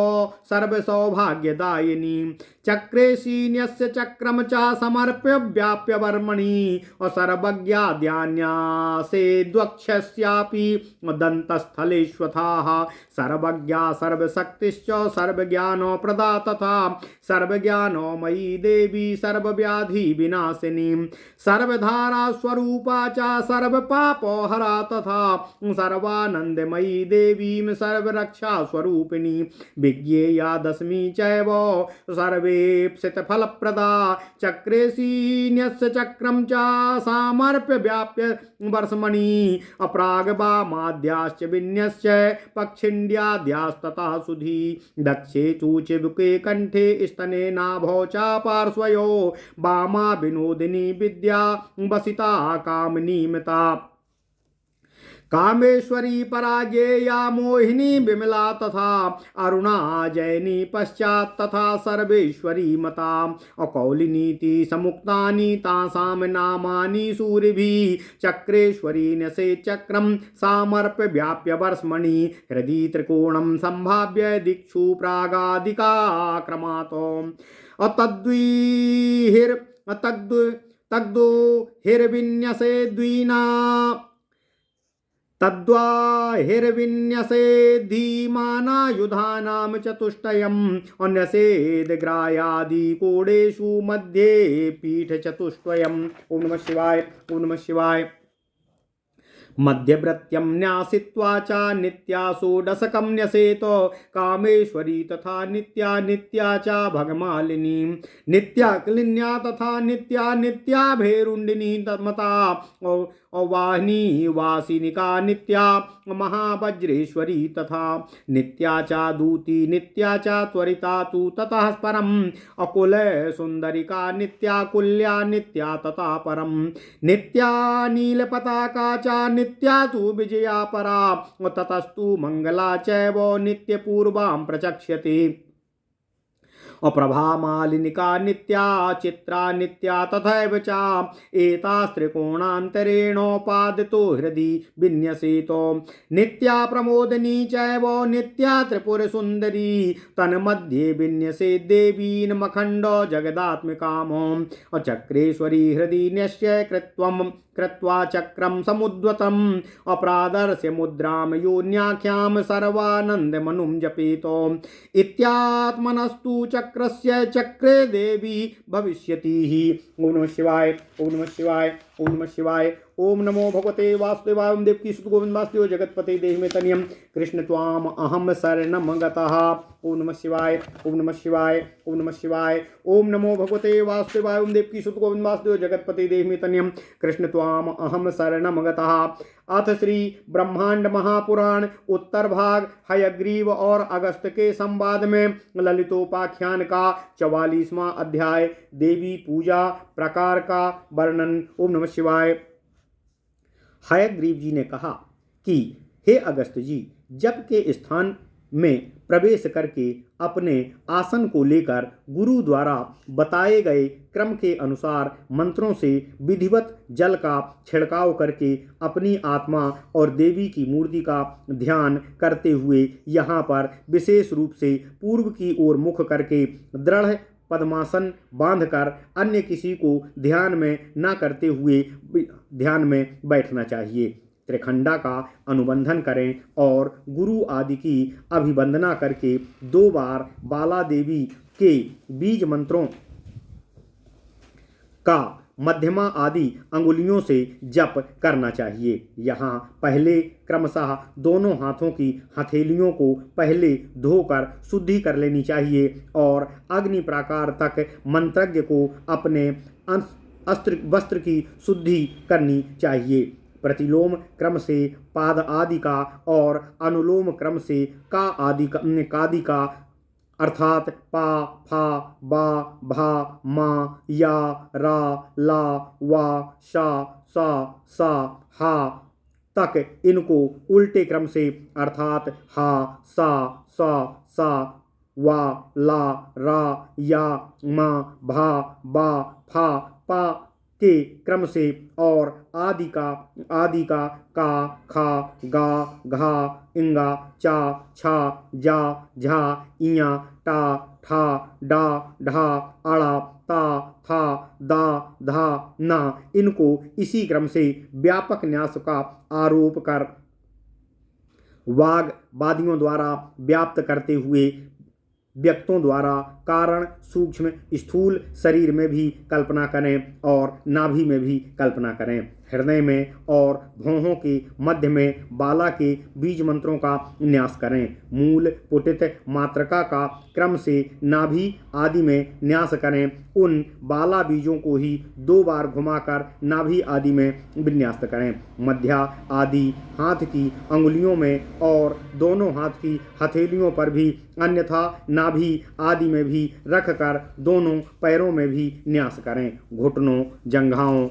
सर्वसौभाग्यदायिनी चक्रे शीन्यस्य चक्रम च समर्प्य व्याप्य वर्मणि और सर्वज्ञाद्यान्यासे द्वक्षस्यापि दन्तस्थलेष्वथाः सर्वज्ञा सर्वशक्तिश्च सर्वज्ञानो प्रदा तथा सर्वज्ञानोमयी देवी सर्वव्याधि विनाशिनी सर्वधारा स्वरूपा च सर्वपापोहरा तथा सर्वानंदमयी देवी सर्वरक्षा स्वरूपिणी विज्ञेया दशमी चैव सर्वेप्सित फलप्रदा चक्रे शीन्यस्य चक्रम च सामर्प्य व्याप्य वर्षमणि अप्रागवामाद्याश्च विन्यस्य पक्षिन्द्याद्यास्ततः सुधी दक्षे चूचिबुके कंठे स्तने नाभौ च पार्श्वयो वामा विनोदिनी विद्या वसिता कामिनी मिता कामेश्वरी पराज्ञेया मोहिनी विमला तथा अरुणा जयनी पश्चात तथा सर्वेश्वरी मता अकौलिनीति समुक्तानि तासाम नामानि सूरिभिः चक्रेश्वरी नसे चक्रम सामर्प्य व्याप्य वर्ष्मणि हृदि त्रिकोणं संभाव्य दिक्षु प्रागादिकाक्रमात् तद्दु हिर्विन्यसे द्विना तद्वाहिर्विन्यसे धीमानायुधानां चतुष्टयम् अन्यसेद्ग्रायादि कोडेषु मध्ये पीठचतुष्टयम्। ओम नमः शिवाय, ओम नमः शिवाय। मध्यव्रत्यं न्यासित्वा च नित्या षोडशकं न्यसेत कामेश्वरी तथा नित्या नित्या च भगमालिनी नित्या क्लिन्या तथा नित्या नित्या भेरुण्डिनी मता अवाहिनी वासिनिका नित्या महावज्रेश्वरी तथा नित्या च दूती नित्या च त्वरिता तु ततः परम अकुल सुंदरिका नित्या कुल्या नित्या तथा परम नित्या नीलपताका च नित्या तु विजया परा ततस्तु मंगला चैव नित्यपूर्वां प्रचक्ष्यति अप्रभामालिनिका नित्या चित्रा नित्या तथैव च एतास्त्रिकोणान्तरेणोपादितो हृदि विन्यसेतो नित्या प्रमोदिनी चैव नित्या त्रिपुरसुन्दरी तन्मध्ये विन्यसे देवीन् मखण्डो जगदात्मिकामो चक्रेश्वरी हृदि न्यस्य कृत्वा चक्रम समुद्वतम अप्रादर्श्य मुद्राम योन्याख्याम सर्वानंदमनुं जपेतो इत्यात्मनस्तु चक्रस्य चक्रे देवी भविष्यति ही। ओम नमः शिवाय, ओम नमः शिवाय, ओम नमः शिवाय। ओम नमो भगवते वासुदेवाय देवकी सुत गोविंद वासुदेव जगतपते देहि मे तनियम कृष्ण त्वाम अहम शरणम गतः। ओम नमः शिवाय, ओम नमः शिवाय, ओम नमः शिवाय। ओम नमो भगवते वासुदेवाय देवकी सुत गोविंद वासुदेव जगतपते देहि मे तनियम कृष्ण त्वाम अहम शरणम गतः। अथ श्री ब्रह्मांड महापुराण उत्तर भाग हयग्रीव और अगस्त के संवाद में ललितोपाख्यान का 44वां अध्याय देवी पूजा प्रकार का वर्णन। ओम नमः शिवाय। हयग्रीव जी ने कहा कि हे अगस्त जी, जप के स्थान में प्रवेश करके अपने आसन को लेकर गुरु द्वारा बताए गए क्रम के अनुसार मंत्रों से विधिवत जल का छिड़काव करके अपनी आत्मा और देवी की मूर्ति का ध्यान करते हुए यहाँ पर विशेष रूप से पूर्व की ओर मुख करके दृढ़ पद्मासन बांधकर अन्य किसी को ध्यान में न करते हुए ध्यान में बैठना चाहिए। त्रिखंडा का अनुबंधन करें और गुरु आदि की अभिवंदना करके 2 बार बाला देवी के बीज मंत्रों का मध्यमा आदि अंगुलियों से जप करना चाहिए। यहाँ पहले क्रमशः दोनों हाथों की हथेलियों को पहले धोकर शुद्धि कर लेनी चाहिए और अग्नि प्राकार तक मंत्रज्ञ को अपने वस्त्र की शुद्धि करनी चाहिए। प्रतिलोम क्रम से पाद आदि का और अनुलोम क्रम से का आदि का अर्थात पा फा बा भा मा या रा ला वा शा सा सा हा तक इनको उल्टे क्रम से अर्थात हा सा सा सा वा ला रा या मा भा बा फा पा के क्रम से और आदि का का खा गा घा इंगा चा छा जा झा इया टा ठा डा ढा अड़ा ता था दा धा ना इनको इसी क्रम से व्यापक न्यास का आरोप कर वाग वादियों द्वारा व्याप्त करते हुए व्यक्तों द्वारा कारण सूक्ष्म स्थूल शरीर में भी कल्पना करें और नाभि में भी कल्पना करें। हृदय में और भौहों के मध्य में बाला के बीज मंत्रों का न्यास करें। मूल पुटित मात्रका का क्रम से नाभि आदि में न्यास करें। उन बाला बीजों को ही 2 बार घुमाकर नाभि आदि में विन्यास्त करें। मध्या आदि हाथ की अंगुलियों में और दोनों हाथ की हथेलियों पर भी अन्यथा नाभि आदि में भी रखकर दोनों पैरों में भी न्यास करें। घुटनों जंघाओं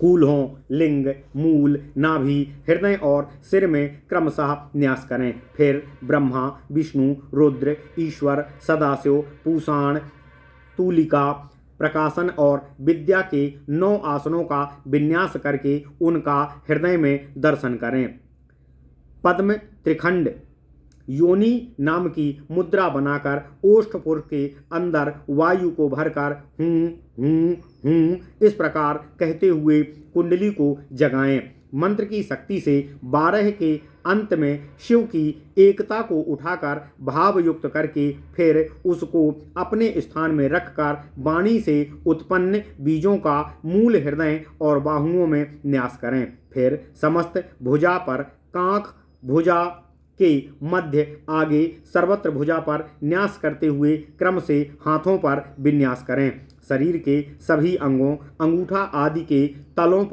कूल्हों लिंग मूल नाभि हृदय और सिर में क्रमशः न्यास करें। फिर ब्रह्मा विष्णु रुद्र ईश्वर सदाशिव पूषाण तूलिका प्रकाशन और विद्या के 9 आसनों का विन्यास करके उनका हृदय में दर्शन करें। पद्म त्रिखंड योनि नाम की मुद्रा बनाकर ओष्ठपुर के अंदर वायु को भरकर इस प्रकार कहते हुए कुंडली को जगाएं। मंत्र की शक्ति से 12 के अंत में शिव की एकता को उठाकर भाव युक्त करके फिर उसको अपने स्थान में रखकर वाणी से उत्पन्न बीजों का मूल हृदय और बाहुओं में न्यास करें। फिर समस्त भुजा पर कांख भुजा के मध्य आगे सर्वत्र भुजा पर न्यास करते हुए क्रम से हाथों पर विन्यास करें। शरीर के सभी अंगों अंगूठा आदि के तलों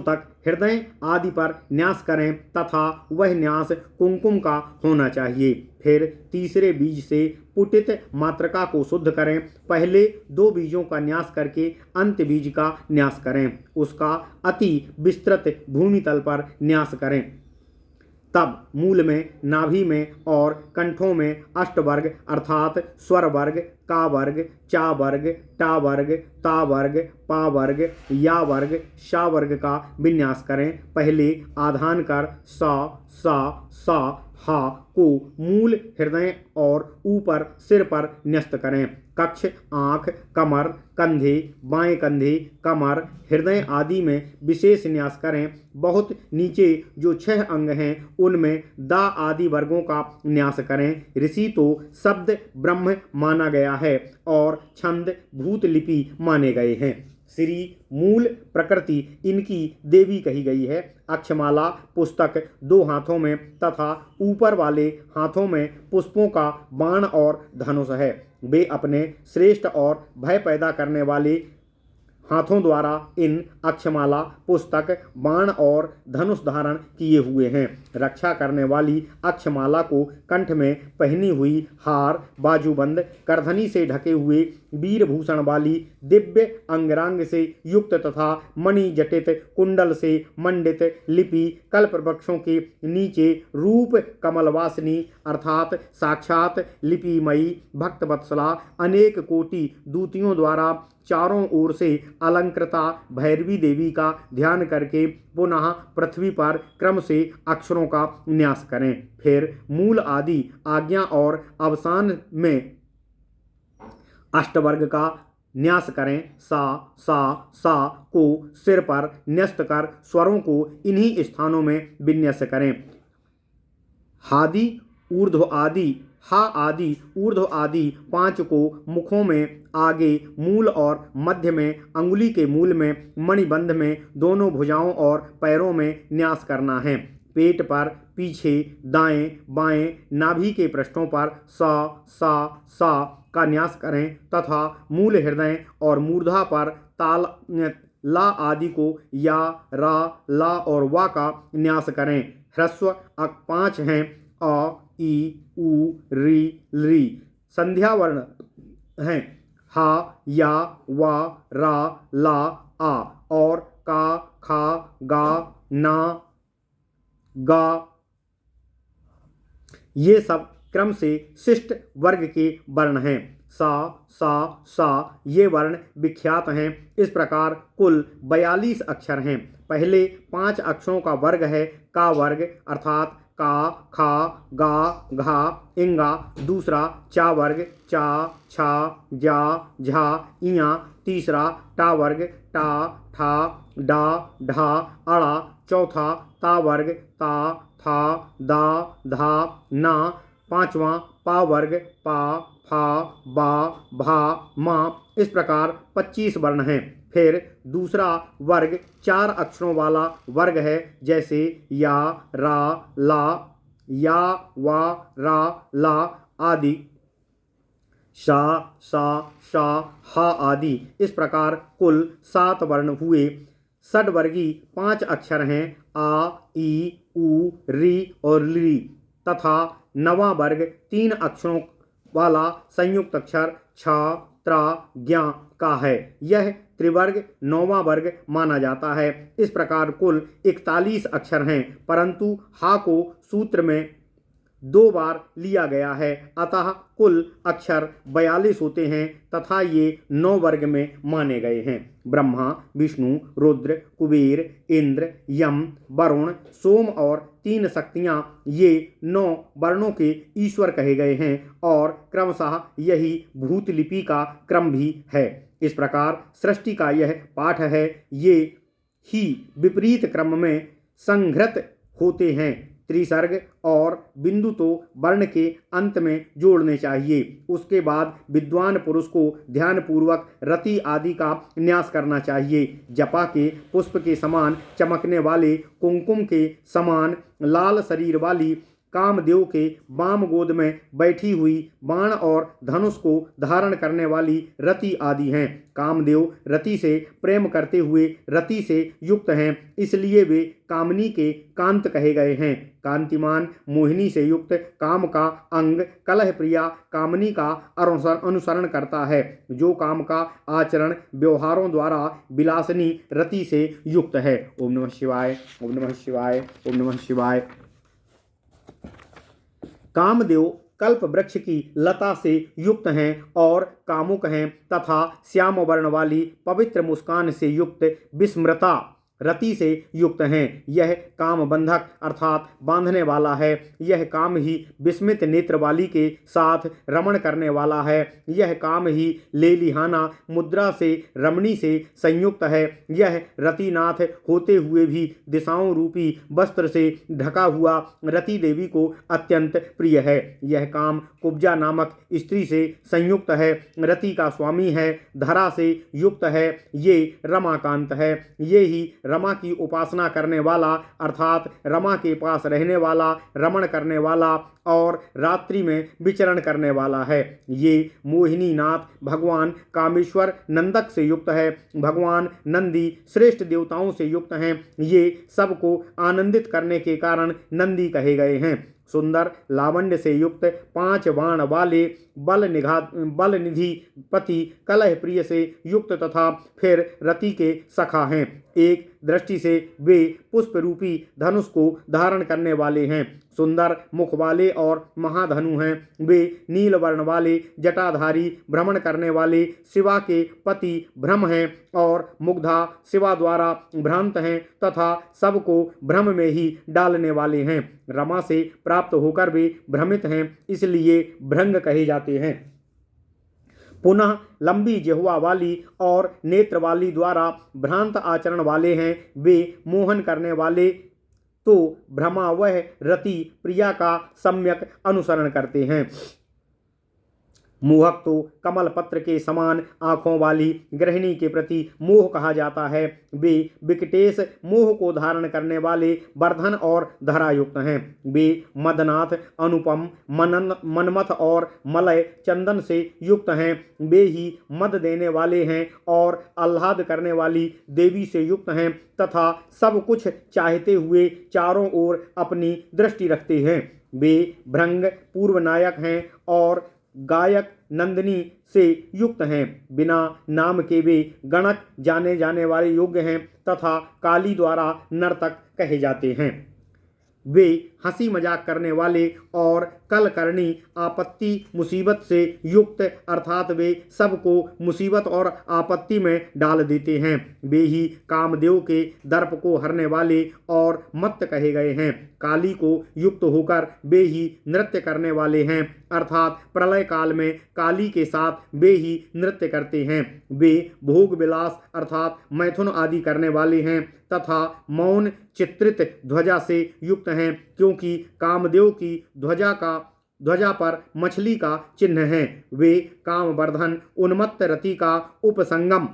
तक हृदय आदि पर न्यास करें तथा वह न्यास कुमकुम का होना चाहिए। फिर तीसरे बीज से पुटित मात्रका को शुद्ध करें। पहले 2 बीजों का न्यास करके अंत बीज का न्यास करें। उसका अति विस्तृत भूमितल पर न्यास करें। तब मूल में नाभि में और कंठों में अष्टवर्ग अर्थात स्वर वर्ग का वर्ग चा वर्ग टा वर्ग ता वर्ग पा वर्ग या वर्ग शा वर्ग का विन्यास करें। पहले आधान कर सा सा सा हा को मूल हृदय और ऊपर सिर पर न्यस्त करें। कक्ष आँख कमर कंधे बाएं कंधे कमर हृदय आदि में विशेष न्यास करें। बहुत नीचे जो 6 अंग हैं उनमें दा आदि वर्गों का न्यास करें। ऋषि तो शब्द ब्रह्म माना गया है और छंद भूत लिपि माने गए हैं। श्री मूल प्रकृति इनकी देवी कही गई है। अक्षमाला पुस्तक 2 हाथों में तथा ऊपर वाले हाथों में पुष्पों का बाण और धनुष है। वे अपने श्रेष्ठ और भय पैदा करने वाले हाथों द्वारा इन अक्षमाला, पुस्तक, बाण और धनुष धारण किए हुए हैं। रक्षा करने वाली अक्षमाला को कंठ में पहनी हुई हार, बाजूबंद, करधनी से ढके हुए वीरभूषण वाली दिव्य अंगरांग से युक्त तथा मणि जटित कुंडल से मंडित लिपि कल्प वृक्षों के नीचे रूप कमलवासिनी अर्थात साक्षात लिपिमयी भक्तवत्सला अनेक कोटि दूतियों द्वारा चारों ओर से अलंकृता भैरवी देवी का ध्यान करके पुनः पृथ्वी पर क्रम से अक्षरों का न्यास करें। फिर मूल आदि आज्ञा और अवसान में अष्टवर्ग का न्यास करें। सा को सिर पर न्यस्त कर स्वरों को इन्हीं स्थानों में विन्यस्त करें। हादि ऊर्ध्व आदि, हा आदि ऊर्ध्व आदि 5 को मुखों में आगे मूल और मध्य में अंगुली के मूल में मणिबंध में दोनों भुजाओं और पैरों में न्यास करना है। पेट पर पीछे दाएं बाएं नाभि के पृष्ठों पर सा का न्यास करें तथा मूल हृदय और मूर्धा पर ताल ला आदि को या रा ला और वा का न्यास करें। ह्रस्व 5 हैं अ ई उ री ली। संध्या वर्ण हैं हा या वा रा ला आ और का खा गा ना गा। ये सब क्रम से शिष्ट वर्ग के वर्ण हैं। सा ये वर्ण विख्यात हैं। इस प्रकार कुल 42 अक्षर हैं। पहले 5 अक्षरों का वर्ग है का वर्ग अर्थात का खा गा घा इंगा। दूसरा चा वर्ग चा छा जा झा इया। तीसरा टा वर्ग टा ठा डा ढा अड़ा। चौथा ता वर्ग ता था दा धा ना। पांचवा पा वर्ग पा फा बा भा मा। इस प्रकार 25 वर्ण हैं। फिर दूसरा वर्ग 4 अक्षरों वाला वर्ग है जैसे या रा ला या वा रा ला आदि, शा सा शा हा आदि। इस प्रकार कुल 7 वर्ण हुए। षड्वर्गी 5 अक्षर हैं आ ई उ री और ली तथा नवां वर्ग 3 अक्षरों वाला संयुक्त अक्षर छा त्रा ज्ञा का है। यह त्रिवर्ग 9वां वर्ग माना जाता है। इस प्रकार कुल 41 अक्षर हैं परंतु हा को सूत्र में 2 बार लिया गया है अतः कुल अक्षर 42 होते हैं तथा ये 9 वर्ग में माने गए हैं। ब्रह्मा विष्णु रुद्र कुबेर इंद्र यम वरुण सोम और 3 शक्तियाँ ये 9 वर्णों के ईश्वर कहे गए हैं और क्रमशः यही भूतलिपि का क्रम भी है। इस प्रकार सृष्टि का यह पाठ है। ये ही विपरीत क्रम में संघृत होते हैं। त्रिसर्ग और बिंदु तो वर्ण के अंत में जोड़ने चाहिए। उसके बाद विद्वान पुरुष को ध्यानपूर्वक रति आदि का न्यास करना चाहिए। जपा के पुष्प के समान चमकने वाले, कुंकुम के समान लाल शरीर वाली, कामदेव के वाम गोद में बैठी हुई, बाण और धनुष को धारण करने वाली रति आदि हैं। कामदेव रति से प्रेम करते हुए रति से युक्त हैं, इसलिए वे कामनी के कांत कहे गए हैं। कांतिमान मोहिनी से युक्त काम का अंग कलह प्रिया कामनी का अनुसरण करता है। जो काम का आचरण व्यवहारों द्वारा विलासनी रति से युक्त है। ओम नमः शिवाय, ओम नमः शिवाय, ओम नमः शिवाय। कामदेव कल्प वृक्ष की लता से युक्त हैं और कामुक हैं तथा श्याम वर्ण वाली पवित्र मुस्कान से युक्त विस्मृता रति से युक्त हैं। यह काम बंधक अर्थात बांधने वाला है। यह काम ही विस्मित नेत्र वाली के साथ रमण करने वाला है। यह काम ही लेलिहाना मुद्रा से रमणी से संयुक्त है। यह रतिनाथ होते हुए भी दिशाओं रूपी वस्त्र से ढका हुआ रति देवी को अत्यंत प्रिय है। यह काम कुब्जा नामक स्त्री से संयुक्त है। रति का स्वामी है, धरा से युक्त है। ये रमाकांत है। ये ही रमा की उपासना करने वाला अर्थात रमा के पास रहने वाला, रमण करने वाला और रात्रि में विचरण करने वाला है। ये मोहिनी नाथ भगवान कामेश्वर नंदक से युक्त है। भगवान नंदी श्रेष्ठ देवताओं से युक्त हैं। ये सबको आनंदित करने के कारण नंदी कहे गए हैं। सुंदर लावण्य से युक्त 5 बाण वाले बल निधि पति कलह प्रिय से युक्त तथा फिर रति के सखा हैं। एक दृष्टि से वे पुष्प रूपी धनुष को धारण करने वाले हैं। सुंदर मुख वाले और महाधनु हैं। वे नील वर्ण वाले जटाधारी भ्रमण करने वाले शिवा के पति भ्रम हैं और मुग्धा शिवा द्वारा भ्रांत हैं तथा सबको भ्रम में ही डालने वाले हैं। रमा से प्राप्त होकर वे भ्रमित हैं, इसलिए भृंग कहे जाते हैं। पुनः लंबी जिह्वा वाली और नेत्र वाली द्वारा भ्रांत आचरण वाले हैं। वे मोहन करने वाले तो भ्रमावह रति प्रिया का सम्यक अनुसरण करते हैं। मोहक तो कमल पत्र के समान आँखों वाली गृहिणी के प्रति मोह कहा जाता है। वे विकटेश मोह को धारण करने वाले वर्धन और धरायुक्त हैं। वे मदनाथ अनुपम मनमथ और मलय चंदन से युक्त हैं। वे ही मद देने वाले हैं और आह्लाद करने वाली देवी से युक्त हैं तथा सब कुछ चाहते हुए चारों ओर अपनी दृष्टि रखते हैं। वे भृंग पूर्व नायक हैं और गायक नंदिनी से युक्त हैं। बिना नाम के वे गणक जाने जाने वाले योग्य हैं तथा काली द्वारा नर्तक कहे जाते हैं। वे हंसी मजाक करने वाले और कल करनी आपत्ति मुसीबत से युक्त अर्थात वे सबको मुसीबत और आपत्ति में डाल देते हैं। वे ही कामदेव के दर्प को हरने वाले और मत्त कहे गए हैं। काली को युक्त होकर वे ही नृत्य करने वाले हैं अर्थात प्रलय काल में काली के साथ वे ही नृत्य करते हैं। वे भोग विलास अर्थात मैथुन आदि करने वाले हैं तथा मौन चित्रित ध्वजा से युक्त हैं, क्योंकि कामदेव की ध्वजा पर मछली का चिन्ह है। वे कामवर्धन उन्मत्त रति का उपसंगम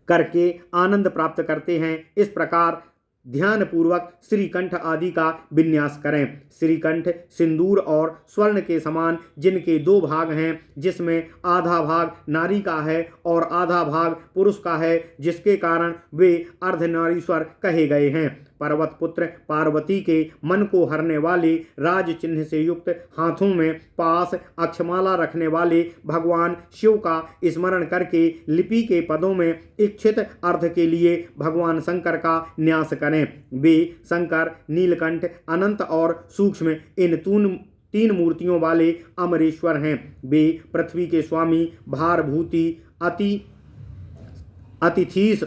करके आनंद प्राप्त करते हैं। इस प्रकार ध्यान पूर्वक श्रीकंठ आदि का विन्यास करें। श्रीकंठ सिंदूर और स्वर्ण के समान जिनके 2 भाग हैं, जिसमें आधा भाग नारी का है और आधा भाग पुरुष का है, जिसके कारण वे अर्धनारीश्वर कहे गए हैं। पर्वत पुत्र पार्वती के मन को हरने वाले राज चिन्ह से युक्त हाथों में पास अक्षमाला रखने वाले भगवान शिव का स्मरण करके लिपि के पदों में इच्छित अर्थ के लिए भगवान शंकर का न्यास करें। वे शंकर नीलकंठ अनंत और सूक्ष्म इन 3 मूर्तियों वाले अमरेश्वर हैं। वे पृथ्वी के स्वामी भारभूति अतिथीस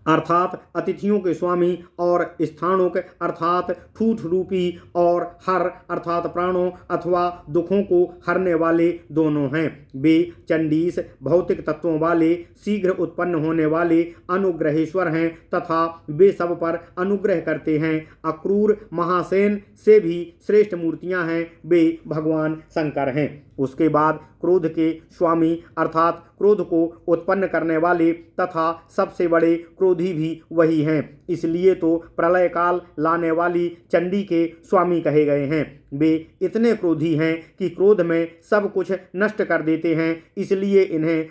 अर्थात अतिथियों के स्वामी और स्थानोक अर्थात ठूठ रूपी और हर अर्थात प्राणों अथवा दुखों को हरने वाले दोनों हैं। वे चंडीस भौतिक तत्वों वाले शीघ्र उत्पन्न होने वाले अनुग्रहेश्वर हैं तथा वे सब पर अनुग्रह करते हैं। अक्रूर महासेन से भी श्रेष्ठ मूर्तियां हैं, वे भगवान शंकर हैं। उसके बाद क्रोध के स्वामी अर्थात क्रोध को उत्पन्न करने वाले तथा सबसे बड़े क्रोधी भी वही हैं, इसलिए तो प्रलय काल लाने वाली चंडी के स्वामी कहे गए हैं। वे इतने क्रोधी हैं कि क्रोध में सब कुछ नष्ट कर देते हैं, इसलिए इन्हें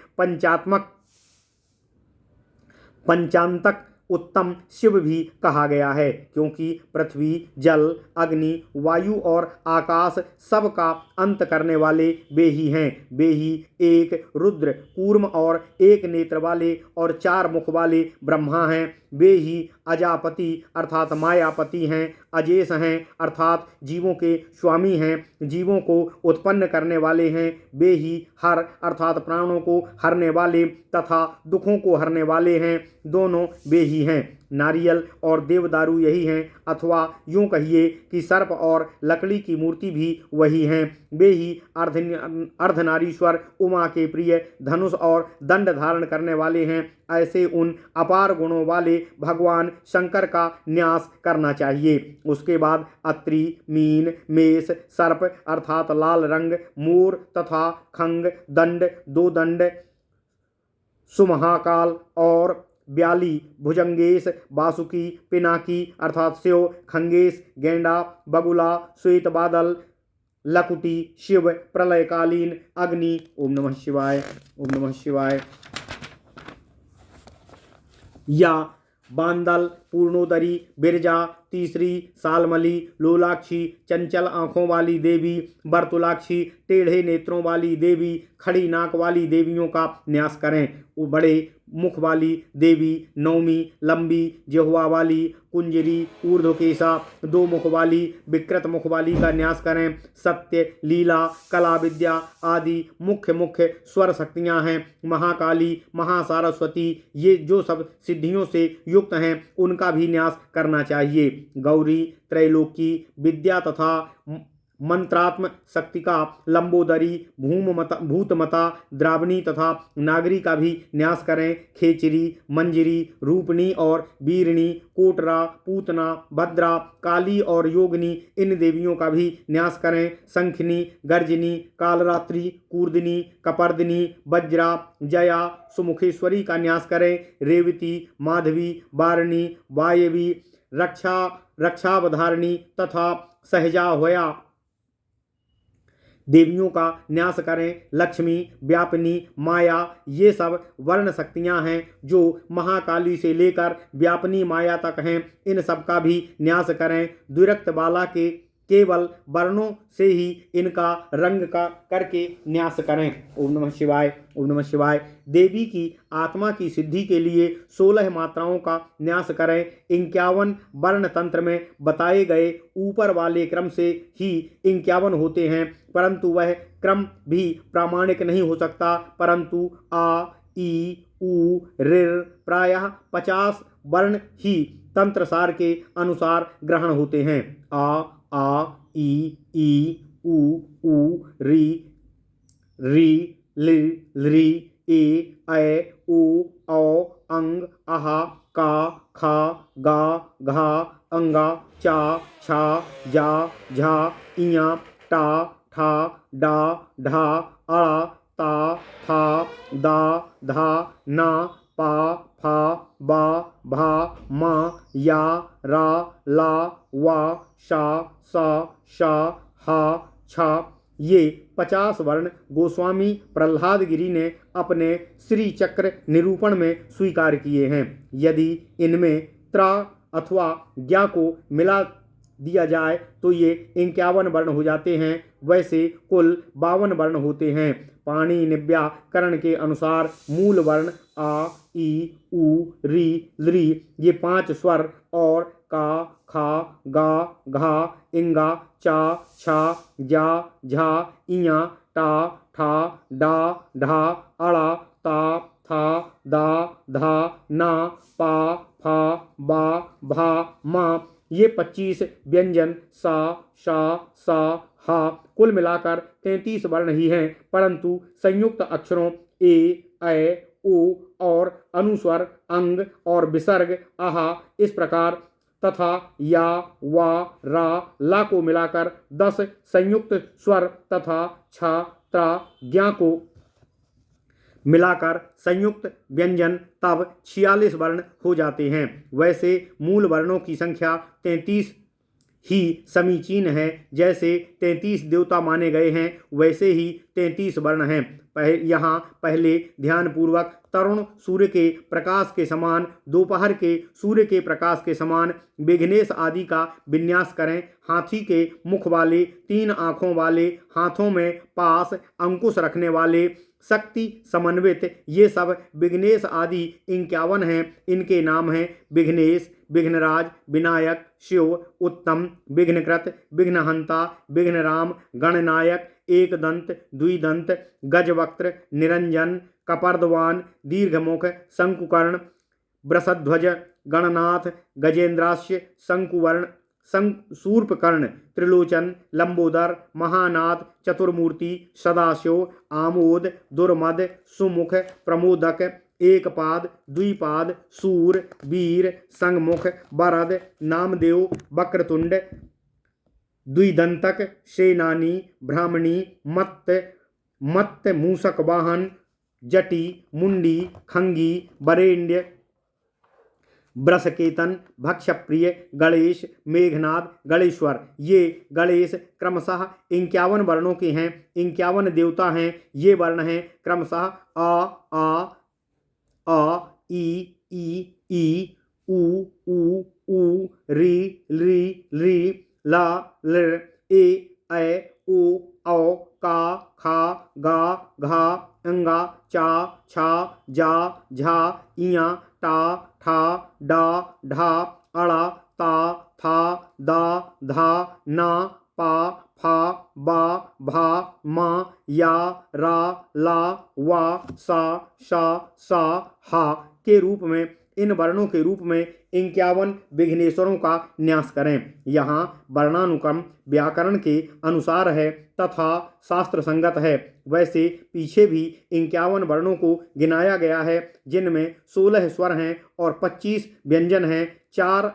पंचांतक उत्तम शिव भी कहा गया है, क्योंकि पृथ्वी जल अग्नि वायु और आकाश सब का अंत करने वाले वे ही हैं। वे ही एक रुद्र कूर्म और एक नेत्र वाले और 4 मुख वाले ब्रह्मा हैं। वे ही अजापति अर्थात मायापति हैं। अजेश हैं अर्थात जीवों के स्वामी हैं, जीवों को उत्पन्न करने वाले हैं। वे ही हर अर्थात प्राणों को हरने वाले तथा दुखों को हरने वाले हैं, दोनों वे ही हैं। नारियल और देवदारू यही हैं, अथवा यूं कहिए कि सर्प और लकड़ी की मूर्ति भी वही हैं। वे ही अर्धनारीश्वर उमा के प्रिय धनुष और दंड धारण करने वाले हैं। ऐसे उन अपार गुणों वाले भगवान शंकर का न्यास करना चाहिए। उसके बाद अत्रि मीन मेष सर्प अर्थात लाल रंग मोर तथा खंग दंड 2 दंड सुमहाकाल और ब्याली, भुजंगेश, बासुकी, पिनाकी अर्थात शिव, खंगेश, गेंडा, बगुला, श्वेत बादल, लकुटी, शिव, प्रलयकालीन, अग्नि। ओम नमः शिवाय, ओम नमः शिवाय। या बांदल, पूर्णोदरी, बिरजा, तीसरी, सालमली, लोलाक्षी, चंचल आंखों वाली देवी, बर्तुलाक्षी, टेढ़े नेत्रों वाली देवी, खड़ी नाक वाली देवियों का न्यास करें। वो बड़े मुख वाली देवी, नौमी, लंबी जिह्वा वाली, कुंजरी, ऊर्ध्वकेशा, दो मुख वाली, विकृत मुख वाली का न्यास करें। सत्य, लीला, कला विद्या आदि मुख्य मुख्य स्वर शक्तियाँ हैं। महाकाली, महासारस्वती, ये जो सब सिद्धियों से युक्त हैं उनका भी न्यास करना चाहिए। गौरी, त्रैलोकी, विद्या तथा मंत्रात्म शक्ति का लंबोदरी, भूतमता, द्रावणी तथा नागरी का भी न्यास करें। खेचरी, मंजरी, रूपणी और वीरणी, कोटरा, पूतना, भद्रा, काली और योगिनी, इन देवियों का भी न्यास करें। शंखिनी, गर्जनी, कालरात्रि, कूर्दिनी, कपर्दिनी, वज्रा, जया, सुमुखेश्वरी का न्यास करें। रेवती, माधवी, वारिणी, वायवी, रक्षावधारिणी तथा सहजा होया देवियों का न्यास करें। लक्ष्मी, व्यापिनी, माया, ये सब वर्ण शक्तियां हैं जो महाकाली से लेकर व्यापिनी माया तक हैं। इन सब का भी न्यास करें। द्विरक्त बाला के केवल वर्णों से ही इनका रंग का करके न्यास करें। ओम नमः शिवाय, ओम नमः शिवाय। देवी की आत्मा की सिद्धि के लिए 16 मात्राओं का न्यास करें। 51 वर्ण तंत्र में बताए गए ऊपर वाले क्रम से ही 51 होते हैं, परंतु वह क्रम भी प्रामाणिक नहीं हो सकता, परंतु आ, ई, उ, ऋ प्रायः 50 वर्ण ही तंत्रसार के अनुसार ग्रहण होते हैं। आ, ई, उ, री, ली, ए, ओ, अंग, अह, का, खा, गा, घा, अंगा, चा, छा, जा, झा, इया, टा, ठा, डा, ढा, अड़ा, ता, था, दा, धा, ना, पा, फा, बा, भा, मा, या, रा, ला, वा, शा, सा, शा, हा, छा, ये 50 वर्ण गोस्वामी प्रहलाद गिरि ने अपने श्री चक्र निरूपण में स्वीकार किए हैं। यदि इनमें त्रा अथवा ज्ञा को मिला दिया जाए तो ये 51 वर्ण हो जाते हैं। वैसे कुल 52 वर्ण होते हैं। पाणी निव्या करण के अनुसार मूल वर्ण आ, ई, उ, री, ये 5 स्वर और का, खा, गा, घा, इंगा, चा, छा, जा, झा, इया, टा, ठा, डा, ढा, अड़ा, ता, था, दा, धा, ना, पा, फा, बा, भा, मा, ये 25 व्यंजन सा, शा, सा, हा कुल मिलाकर 33 वर्ण ही हैं, परंतु संयुक्त अक्षरों ए, ऐ, ओ और अनुस्वर, अंग और विसर्ग आहा इस प्रकार तथा या, वा, रा, ला को मिलाकर 10 संयुक्त स्वर तथा छा, त्रा, ज्ञा को मिलाकर संयुक्त व्यंजन तब 46 वर्ण हो जाते हैं। वैसे मूल वर्णों की संख्या 33 ही समीचीन है। जैसे 33 देवता माने गए हैं वैसे ही 33 वर्ण हैं। यहाँ पहले ध्यानपूर्वक तरुण सूर्य के प्रकाश के समान, दोपहर के सूर्य के प्रकाश के समान विघ्नेश आदि का विन्यास करें। हाथी के मुख वाले, 3 आँखों वाले, हाथों में पास अंकुश रखने वाले, शक्ति समन्वित, ये सब विघ्नेश आदि 51 हैं। इनके नाम हैं विघ्नेश, विघ्नराज, विनायक, शिव, उत्तम, विघ्नकृत, विघ्नहंता, विघ्नराम, गणनायक, एकदंत, द्विदंत, गजवक्त्र, निरंजन, कपर्दवान, दीर्घमुख, शंकुकर्ण, वृषध्वज, गणनाथ, गजेंद्रास्य, शंकुवर्ण, शूर्पकर्ण, त्रिलोचन, लंबोदर, महानाथ, चतुर्मूर्ति, सदाशिव, आमोद, दुर्मद, सुमुख, प्रमोदक, एकपाद, द्विपाद, सूर, वीर, संगमुख, वरद, नामदेव, वक्रतुंड, द्विदंतक, सेनानी, ब्राह्मणी, मत्त मूषक वाहन, जटी, मुंडी, खंगी, वरेण्य, वृषकेतन, भक्षप्रिय, गणेश, मेघनाद, गणेश्वर। ये गणेश क्रमशः 51 वर्णों के हैं, 51 देवता हैं। ये वर्ण हैं क्रमशः आ, ई, उ, री, ला, लृ, ए, ऐ, ओ, औ, का, खा, गा, घा, अंगा, चा, छा, जा, झा, इया, टा, ठा, डा, ढा, अड़ा, ता, था, दा, धा, ना, पा, फा, बा, भा, मा, या, रा, ला, वा, सा, शा, सा, हा के रूप में, इन वर्णों के रूप में 51 विघ्नेश्वरों का न्यास करें। यहाँ वर्णानुक्रम व्याकरण के अनुसार है तथा शास्त्र संगत है। वैसे पीछे भी 51 वर्णों को गिनाया गया है, जिनमें 16 स्वर हैं और 25 व्यंजन हैं, 4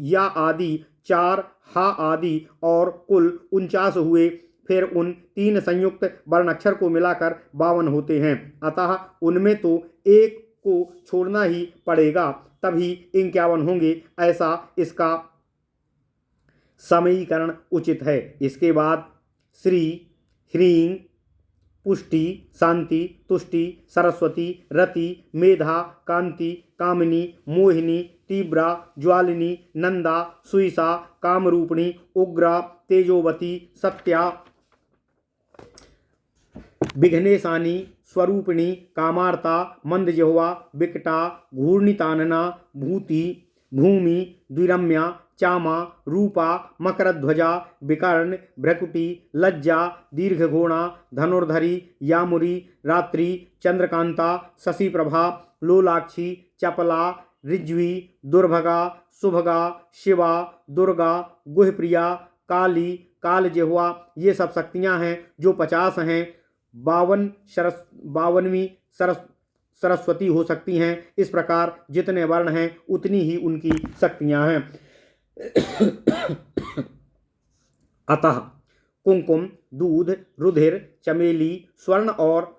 या आदि, 4 हा आदि और कुल 49 हुए। फिर उन 3 संयुक्त वर्णाक्षर को मिलाकर 52 होते हैं। अतः उनमें तो एक को छोड़ना ही पड़ेगा, तभी 51 होंगे, ऐसा इसका समीकरण उचित है। इसके बाद श्री, ह्रीं, पुष्टि, शांति, तुष्टि, सरस्वती, रति, मेधा, कांति, कामिनी, मोहिनी, तीव्रा, ज्वालिनी, नंदा, सुईसा, कामरूपिणी, उग्रा, तेजोवती, सत्या, विघ्नेशानी, स्वरूपिणी, कामार्ता, मंदजिह्वा, विकटा, घूर्णितानना, भूति, भूमि, द्विरम्या, चामा, रूपा, मकरध्वजा, विकर्ण, भ्रकुटी, लज्जा, दीर्घघोणा, धनुर्धरी, यामुरी, रात्रि, चंद्रकांता, शशिप्रभा, लोलाक्षी, चपला, ऋज्वी, दुर्भगा, शुभगा, शिवा, दुर्गा, गुहप्रिया, काली, कालजिह्वा। ये सब शक्तियां हैं जो 50 हैं। 52वीं सरस्वती हो सकती हैं। इस प्रकार जितने वर्ण हैं उतनी ही उनकी शक्तियां हैं। अतः कुंकुम, दूध, रुधिर, चमेली, स्वर्ण और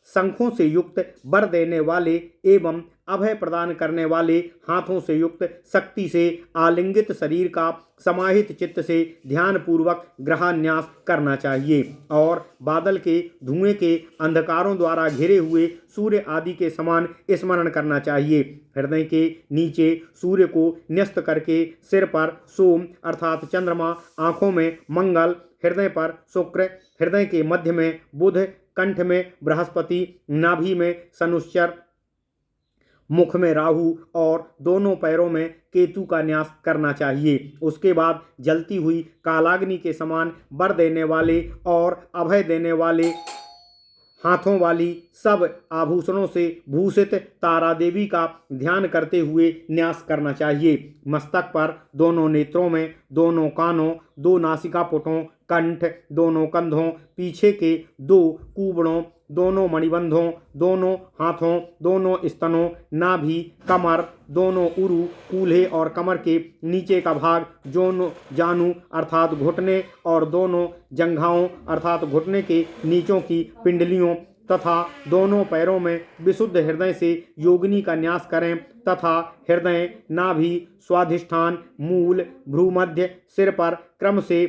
शंखों से युक्त वर देने वाले एवं अभय प्रदान करने वाले हाथों से युक्त शक्ति से आलिंगित शरीर का समाहित चित्त से ध्यान पूर्वक ग्रहान्यास करना चाहिए और बादल के धुएं के अंधकारों द्वारा घिरे हुए सूर्य आदि के समान स्मरण करना चाहिए। हृदय के नीचे सूर्य को न्यस्त करके सिर पर सोम अर्थात चंद्रमा, आँखों में मंगल, हृदय पर शुक्र, हृदय के मध्य में बुध, कंठ में बृहस्पति, नाभि में शनुश्चर, मुख में राहु और दोनों पैरों में केतु का न्यास करना चाहिए। उसके बाद जलती हुई कालाग्नि के समान वर देने वाले और अभय देने वाले हाथों वाली सब आभूषणों से भूषित तारा देवी का ध्यान करते हुए न्यास करना चाहिए। मस्तक पर, दोनों नेत्रों में, दोनों कानों, 2 नासिकापुटों, कंठ, दोनों कंधों, पीछे के 2 कुबड़ों, दोनों मणिबंधों, दोनों हाथों, दोनों स्तनों, नाभि, कमर, दोनों उरु, कूल्हे और कमर के नीचे का भाग, दोनों जानु अर्थात घुटने और दोनों जंघाओं अर्थात घुटने के नीचों की पिंडलियों तथा दोनों पैरों में विशुद्ध हृदय से योगिनी का न्यास करें तथा हृदय, नाभि, स्वाधिष्ठान, मूल, भ्रूमध्य, सिर पर क्रम से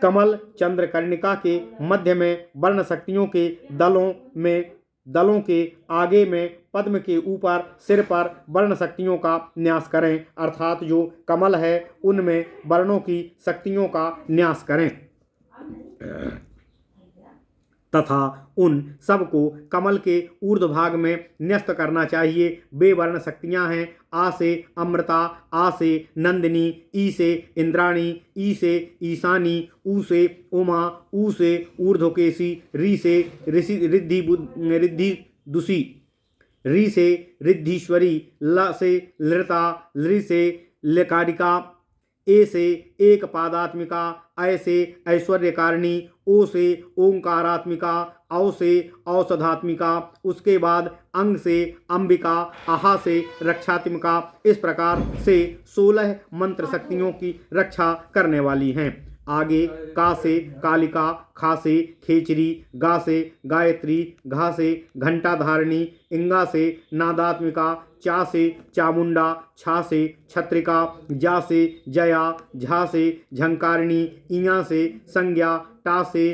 कमल, चंद्रकर्णिका के मध्य में, वर्ण शक्तियों के दलों के आगे में, पद्म के ऊपर, सिर पर वर्ण शक्तियों का न्यास करें अर्थात जो कमल है उनमें वर्णों की शक्तियों का न्यास करें तथा उन सबको कमल के ऊर्ध्व भाग में न्यस्त करना चाहिए। वे वर्ण शक्तियां हैं आ से अमृता, आ से नंदिनी, ई से इंद्राणी, ई से ईशानी, ऊ से उमा, ऊ से ऊर्ध्वकेशी, री से रिद्धि री से रिद्धीश्वरी, ल से लृता, लृ से लकारिका, ए से एक पादात्मिका, ऐ से ऐश्वर्यकारिणी, ओ से ओंकारात्मिका, औ से औषधात्मिका, उसके बाद अंग से अंबिका, आहा से रक्षात्मिका। इस प्रकार से 16 मंत्र शक्तियों की रक्षा करने वाली हैं। आगे का से कालिका, खा से खेचरी, गा से गायत्री, घा से घंटाधारिणी, इंगा से नादात्मिका, चा से चामुंडा, छा से छत्रिका, जा से जया, झा से झंकारिणी, इया से संज्ञा, टा से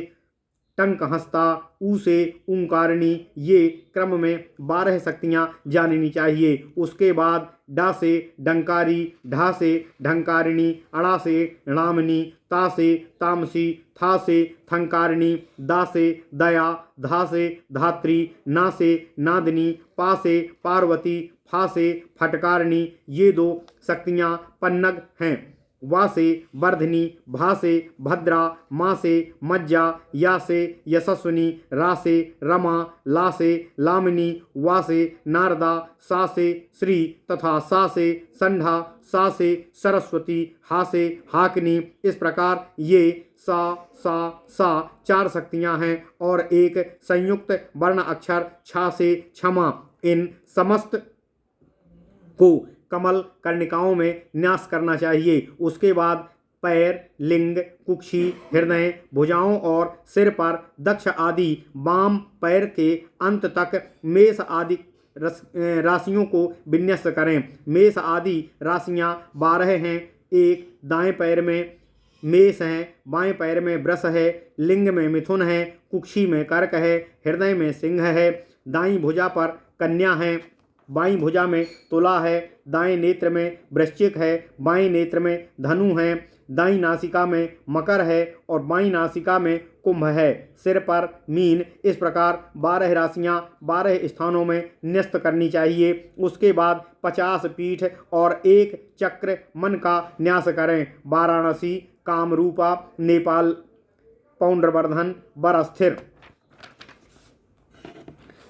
टंकहस्ता, ऊ से ओंकारिणी। ये क्रम में 12 शक्तियाँ जाननी चाहिए। उसके बाद डा से डंकारी, ढा से ढंकारिणी, अड़ा से णामिनी, ता से तामसी, था से थंकारिणी, दा से दया, धा से धात्री, ना से नादिनी, पा से पार्वती, फा से फटकारिणी। ये 2 शक्तियाँ पन्नग हैं। वा से वर्धनी, भा से भद्रा, मा से मज्जा, या से यशस्विनी, रा से रमा, ला से लामिनी, वा से नारदा, सा से श्री तथा सा से संध्या, सा से सरस्वती, हा से हाकिनी। इस प्रकार ये सा 4 शक्तियाँ हैं और एक संयुक्त वर्ण अक्षर छा से क्षमा। इन समस्त को कमल कर्णिकाओं में न्यास करना चाहिए। उसके बाद पैर, लिंग, कुक्षी, हृदय, भुजाओं और सिर पर दक्ष आदि वाम पैर के अंत तक मेष आदि राशियों को विन्यस्त करें। मेष आदि राशियां 12 हैं। एक दाएं पैर में मेष है, बाएं पैर में वृष है, लिंग में मिथुन है, कुक्षी में कर्क है, हृदय में सिंह है, दाईं भुजा पर कन्या है, बाईं भुजा में तुला है, दाएं नेत्र में वृश्चिक है, बाएं नेत्र में धनु है, दाईं नासिका में मकर है और बाईं नासिका में कुंभ है, सिर पर मीन। इस प्रकार 12 राशियां 12 स्थानों में न्यस्त करनी चाहिए। उसके बाद 50 पीठ और 1 चक्र मन का न्यास करें। वाराणसी, कामरूपा, नेपाल, पौंड्रवर्धन, बरस्थिर,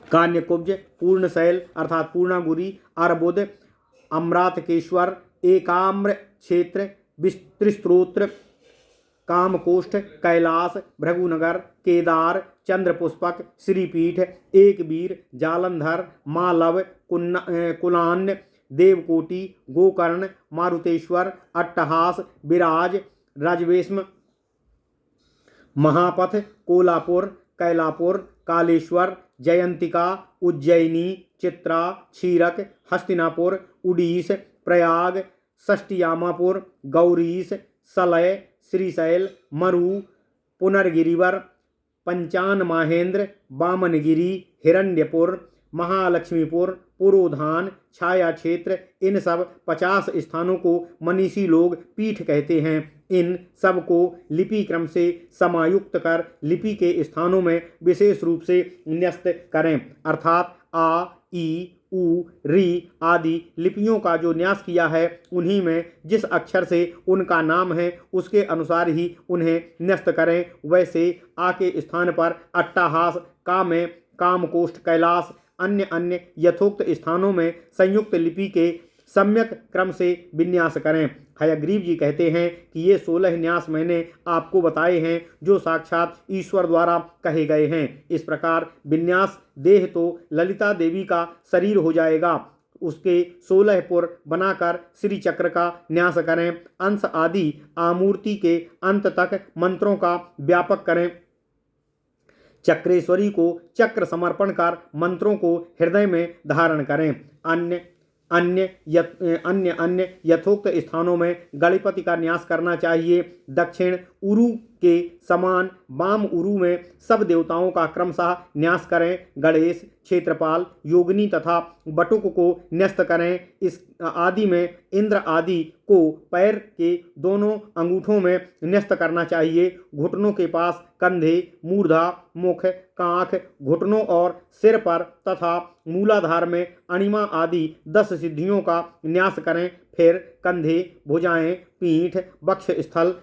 कान्यकुब्ज, पूर्णशैल अर्थात पूर्णागुरी, अर्बुद, अमृतकेश्वर, एकाम्र क्षेत्र, त्रिस्त्रोत्र, कामकोष्ठ, कैलाश, भृगुनगर, केदार, चंद्रपुष्पक, श्रीपीठ, एक वीर, जालंधर, मालव, कुलान्य, देवकोटि, गोकर्ण, मारुतेश्वर, अट्टहास, विराज, राजवेश्म, महापथ, कोल्हापुर, कैलापुर, कालेश्वर, जयंतिका, उज्जैनी, चित्रा, क्षीरक, हस्तिनापुर, उड़ीस, प्रयाग, षष्टियामापुर, गौरीश, सलय, श्रीशैल, मरु, पुनर्गिरिवर, पंचान माहेंद्र, बामनगिरी, हिरण्यपुर, महालक्ष्मीपुर, पुरोधान, छाया क्षेत्र। इन सब 50 स्थानों को मनीषी लोग पीठ कहते हैं। इन सब को लिपि क्रम से समायुक्त कर लिपि के स्थानों में विशेष रूप से न्यस्त करें, अर्थात आ, ई, उ, री आदि लिपियों का जो न्यास किया है उन्हीं में जिस अक्षर से उनका नाम है उसके अनुसार ही उन्हें न्यस्त करें। वैसे आ के स्थान पर अट्टाहास, का में कामकोष्ठ, कैलाश, अन्य यथोक्त स्थानों में संयुक्त लिपि के सम्यक क्रम से विन्यास करें। हयग्रीव जी कहते हैं कि ये 16 न्यास मैंने आपको बताए हैं जो साक्षात ईश्वर द्वारा कहे गए हैं। इस प्रकार विन्यास देह तो ललिता देवी का शरीर हो जाएगा, उसके 16 पुर बनाकर श्री चक्र का न्यास करें। अंश आदि आमूर्ति के अंत तक मंत्रों का व्यापक करें। चक्रेश्वरी को चक्र समर्पण कर मंत्रों को हृदय में धारण करें। अन्य यथोक्त स्थानों में गणपति का न्यास करना चाहिए। दक्षिण उरु के समान वाम उरु में सब देवताओं का क्रमशः न्यास करें। गणेश, क्षेत्रपाल, योगिनी तथा बटुक को न्यस्त करें। इस आदि में इंद्र आदि को पैर के दोनों अंगूठों में न्यस्त करना चाहिए। घुटनों के पास कंधे, मूर्धा, मुख, कांख, घुटनों और सिर पर तथा मूलाधार में अणिमा आदि 10 सिद्धियों का न्यास करें। फिर कंधे, भुजाएं, पीठ, वक्ष स्थल,